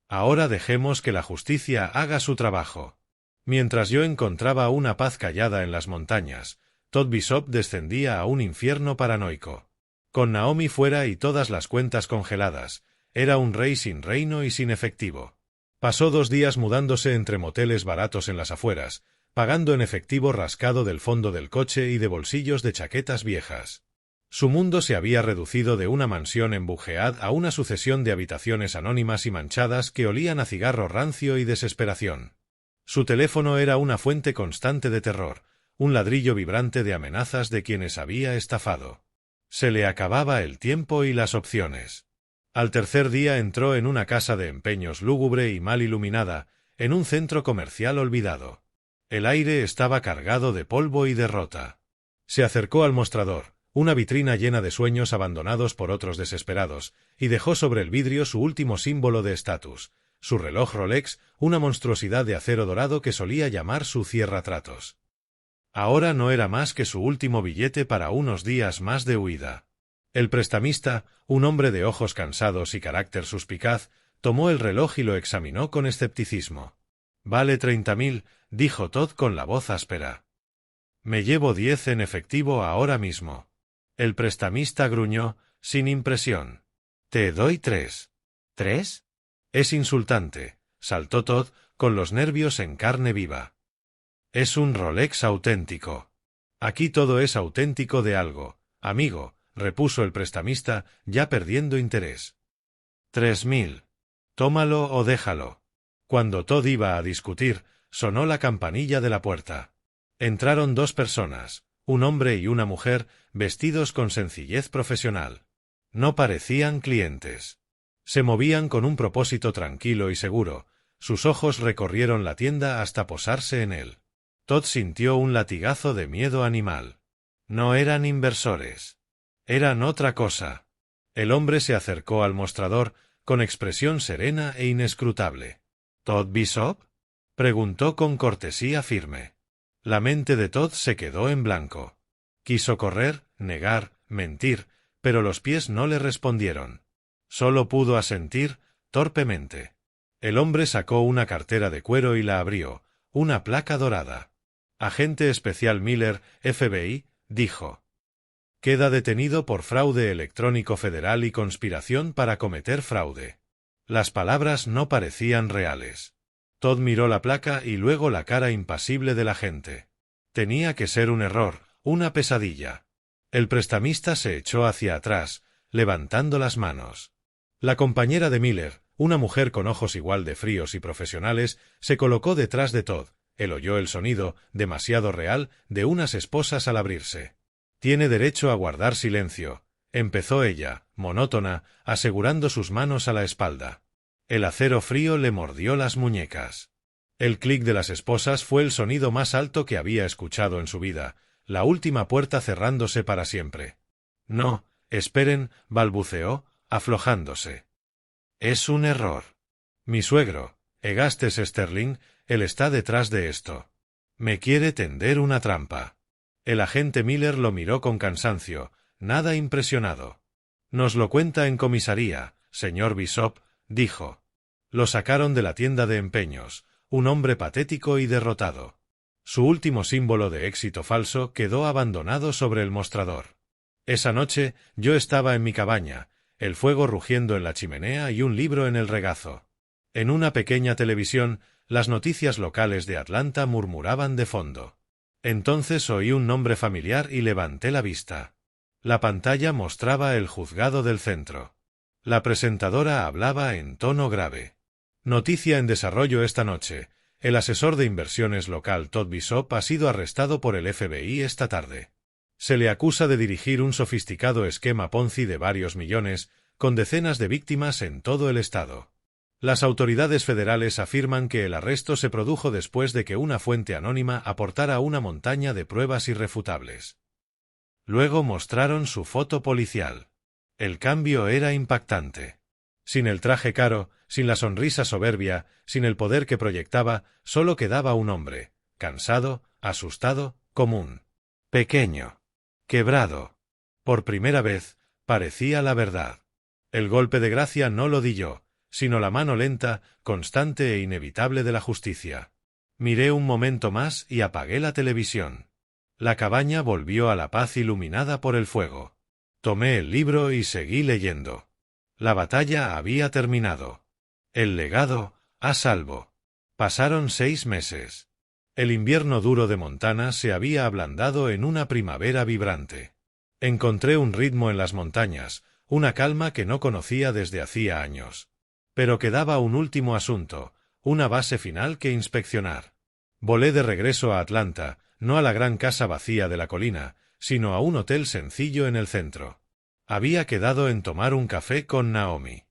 S1: Ahora dejemos que la justicia haga su trabajo. Mientras yo encontraba una paz callada en las montañas, Todd Bishop descendía a un infierno paranoico. Con Naomi fuera y todas las cuentas congeladas, era un rey sin reino y sin efectivo. Pasó 2 días mudándose entre moteles baratos en las afueras, pagando en efectivo rascado del fondo del coche y de bolsillos de chaquetas viejas. Su mundo se había reducido de una mansión en Bugead a una sucesión de habitaciones anónimas y manchadas que olían a cigarro rancio y desesperación. Su teléfono era una fuente constante de terror, un ladrillo vibrante de amenazas de quienes había estafado. Se le acababa el tiempo y las opciones. Al tercer día entró en una casa de empeños lúgubre y mal iluminada, en un centro comercial olvidado. El aire estaba cargado de polvo y derrota. Se acercó al mostrador, una vitrina llena de sueños abandonados por otros desesperados, y dejó sobre el vidrio su último símbolo de estatus, su reloj Rolex, una monstruosidad de acero dorado que solía llamar su cierratratos. Ahora no era más que su último billete para unos días más de huida. El prestamista, un hombre de ojos cansados y carácter suspicaz, tomó el reloj y lo examinó con escepticismo. «Vale 30.000», dijo Todd con la voz áspera. «Me llevo 10 en efectivo ahora mismo». El prestamista gruñó, sin impresión. «Te doy 3». «¿3?» «Es insultante», saltó Todd, con los nervios en carne viva. «Es un Rolex auténtico. Aquí todo es auténtico de algo, amigo», repuso el prestamista, ya perdiendo interés. 3.000. Tómalo o déjalo. Cuando Todd iba a discutir, sonó la campanilla de la puerta. Entraron 2 personas, un hombre y una mujer, vestidos con sencillez profesional. No parecían clientes. Se movían con un propósito tranquilo y seguro, sus ojos recorrieron la tienda hasta posarse en él. Todd sintió un latigazo de miedo animal. No eran inversores. Eran otra cosa. El hombre se acercó al mostrador, con expresión serena e inescrutable. «¿Todd Bishop?», preguntó con cortesía firme. La mente de Todd se quedó en blanco. Quiso correr, negar, mentir, pero los pies no le respondieron. Solo pudo asentir, torpemente. El hombre sacó una cartera de cuero y la abrió, una placa dorada. «Agente especial Miller, FBI», dijo. «Queda detenido por fraude electrónico federal y conspiración para cometer fraude». Las palabras no parecían reales. Todd miró la placa y luego la cara impasible del agente. Tenía que ser un error, una pesadilla. El prestamista se echó hacia atrás, levantando las manos. La compañera de Miller, una mujer con ojos igual de fríos y profesionales, se colocó detrás de Todd. Él oyó el sonido, demasiado real, de unas esposas al abrirse. «Tiene derecho a guardar silencio», empezó ella, monótona, asegurando sus manos a la espalda. El acero frío le mordió las muñecas. El clic de las esposas fue el sonido más alto que había escuchado en su vida, la última puerta cerrándose para siempre. «No, esperen», balbuceó, aflojándose. «Es un error. Mi suegro, Egastes Sterling, él está detrás de esto. Me quiere tender una trampa». El agente Miller lo miró con cansancio, nada impresionado. «Nos lo cuenta en comisaría, señor Bishop», dijo. Lo sacaron de la tienda de empeños, un hombre patético y derrotado. Su último símbolo de éxito falso quedó abandonado sobre el mostrador. Esa noche yo estaba en mi cabaña, el fuego rugiendo en la chimenea y un libro en el regazo. En una pequeña televisión, las noticias locales de Atlanta murmuraban de fondo. Entonces oí un nombre familiar y levanté la vista. La pantalla mostraba el juzgado del centro. La presentadora hablaba en tono grave. «Noticia en desarrollo esta noche. El asesor de inversiones local Todd Bishop ha sido arrestado por el FBI esta tarde. Se le acusa de dirigir un sofisticado esquema Ponzi de varios millones, con decenas de víctimas en todo el estado. Las autoridades federales afirman que el arresto se produjo después de que una fuente anónima aportara una montaña de pruebas irrefutables». Luego mostraron su foto policial. El cambio era impactante. Sin el traje caro, sin la sonrisa soberbia, sin el poder que proyectaba, solo quedaba un hombre, cansado, asustado, común. Pequeño. Quebrado. Por primera vez, parecía la verdad. El golpe de gracia no lo di yo, sino la mano lenta, constante e inevitable de la justicia. Miré un momento más y apagué la televisión. La cabaña volvió a la paz iluminada por el fuego. Tomé el libro y seguí leyendo. La batalla había terminado. El legado, a salvo. Pasaron 6 meses. El invierno duro de Montana se había ablandado en una primavera vibrante. Encontré un ritmo en las montañas, una calma que no conocía desde hacía años. Pero quedaba un último asunto, una base final que inspeccionar. Volé de regreso a Atlanta, no a la gran casa vacía de la colina, sino a un hotel sencillo en el centro. Había quedado en tomar un café con Naomi.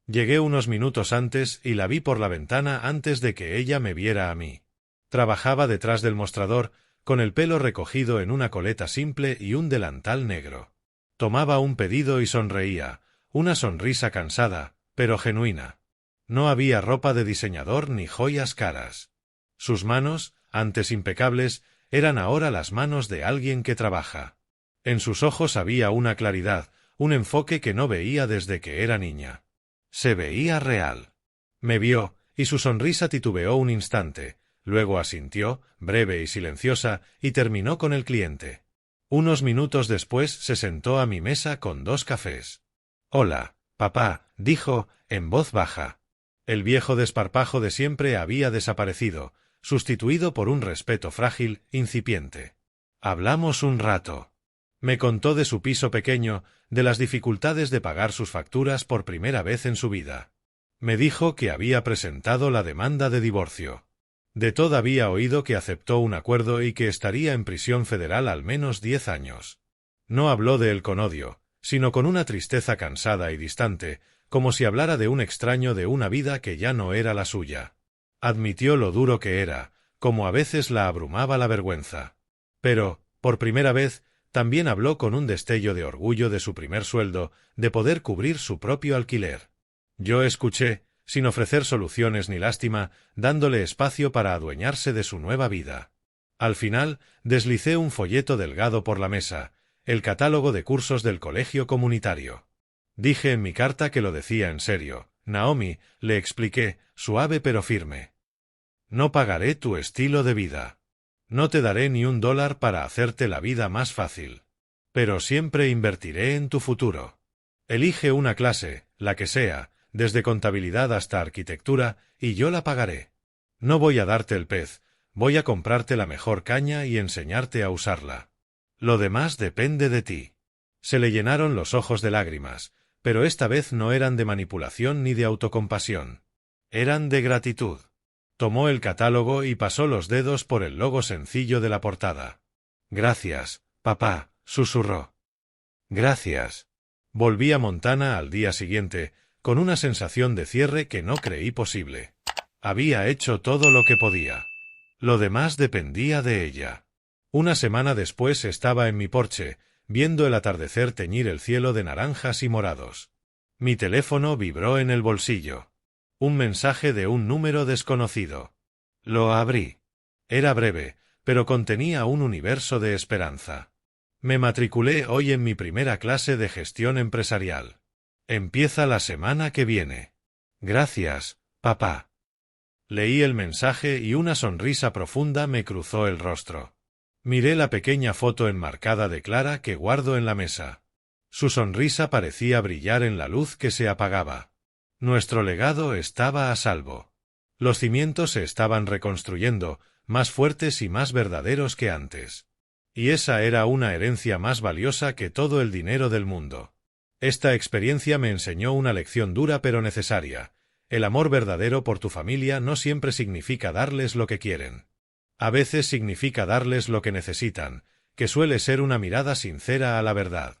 S1: Llegué unos minutos antes y la vi por la ventana antes de que ella me viera a mí. Trabajaba detrás del mostrador, con el pelo recogido en una coleta simple y un delantal negro. Tomaba un pedido y sonreía, una sonrisa cansada, pero genuina. No había ropa de diseñador ni joyas caras. Sus manos, antes impecables, eran ahora las manos de alguien que trabaja. En sus ojos había una claridad, un enfoque que no veía desde que era niña. Se veía real. Me vio, y su sonrisa titubeó un instante, luego asintió, breve y silenciosa, y terminó con el cliente. Unos minutos después se sentó a mi mesa con 2 cafés. «Hola, papá», dijo, en voz baja. El viejo desparpajo de siempre había desaparecido, sustituido por un respeto frágil, incipiente. Hablamos un rato. Me contó de su piso pequeño, de las dificultades de pagar sus facturas por primera vez en su vida. Me dijo que había presentado la demanda de divorcio. De Todd había oído que aceptó un acuerdo y que estaría en prisión federal al menos 10 años. No habló de él con odio, sino con una tristeza cansada y distante, como si hablara de un extraño de una vida que ya no era la suya. Admitió lo duro que era, como a veces la abrumaba la vergüenza. Pero, por primera vez, también habló con un destello de orgullo de su primer sueldo, de poder cubrir su propio alquiler. Yo escuché, sin ofrecer soluciones ni lástima, dándole espacio para adueñarse de su nueva vida. Al final, deslicé un folleto delgado por la mesa, el catálogo de cursos del colegio comunitario. Dije en mi carta que lo decía en serio. Naomi, le expliqué, suave pero firme. No pagaré tu estilo de vida. No te daré ni $1 para hacerte la vida más fácil. Pero siempre invertiré en tu futuro. Elige una clase, la que sea, desde contabilidad hasta arquitectura, y yo la pagaré. No voy a darte el pez, voy a comprarte la mejor caña y enseñarte a usarla. Lo demás depende de ti. Se le llenaron los ojos de lágrimas, pero esta vez no eran de manipulación ni de autocompasión. Eran de gratitud. Tomó el catálogo y pasó los dedos por el logo sencillo de la portada. «Gracias, papá», susurró. «Gracias». Volví a Montana al día siguiente, con una sensación de cierre que no creí posible. Había hecho todo lo que podía. Lo demás dependía de ella. Una semana después estaba en mi porche, viendo el atardecer teñir el cielo de naranjas y morados. Mi teléfono vibró en el bolsillo. Un mensaje de un número desconocido. Lo abrí. Era breve, pero contenía un universo de esperanza. Me matriculé hoy en mi primera clase de gestión empresarial. Empieza la semana que viene. Gracias, papá. Leí el mensaje y una sonrisa profunda me cruzó el rostro. Miré la pequeña foto enmarcada de Clara que guardo en la mesa. Su sonrisa parecía brillar en la luz que se apagaba. Nuestro legado estaba a salvo. Los cimientos se estaban reconstruyendo, más fuertes y más verdaderos que antes. Y esa era una herencia más valiosa que todo el dinero del mundo. Esta experiencia me enseñó una lección dura pero necesaria. El amor verdadero por tu familia no siempre significa darles lo que quieren. A veces significa darles lo que necesitan, que suele ser una mirada sincera a la verdad.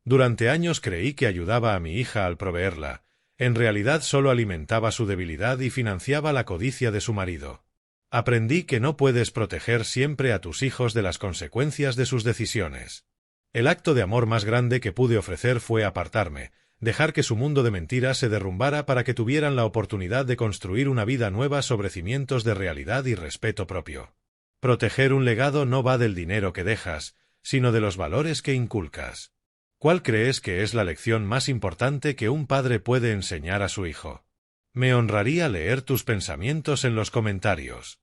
S1: Durante años creí que ayudaba a mi hija al proveerla. En realidad solo alimentaba su debilidad y financiaba la codicia de su marido. Aprendí que no puedes proteger siempre a tus hijos de las consecuencias de sus decisiones. El acto de amor más grande que pude ofrecer fue apartarme, dejar que su mundo de mentiras se derrumbara para que tuvieran la oportunidad de construir una vida nueva sobre cimientos de realidad y respeto propio. Proteger un legado no va del dinero que dejas, sino de los valores que inculcas. ¿Cuál crees que es la lección más importante que un padre puede enseñar a su hijo? Me honraría leer tus pensamientos en los comentarios.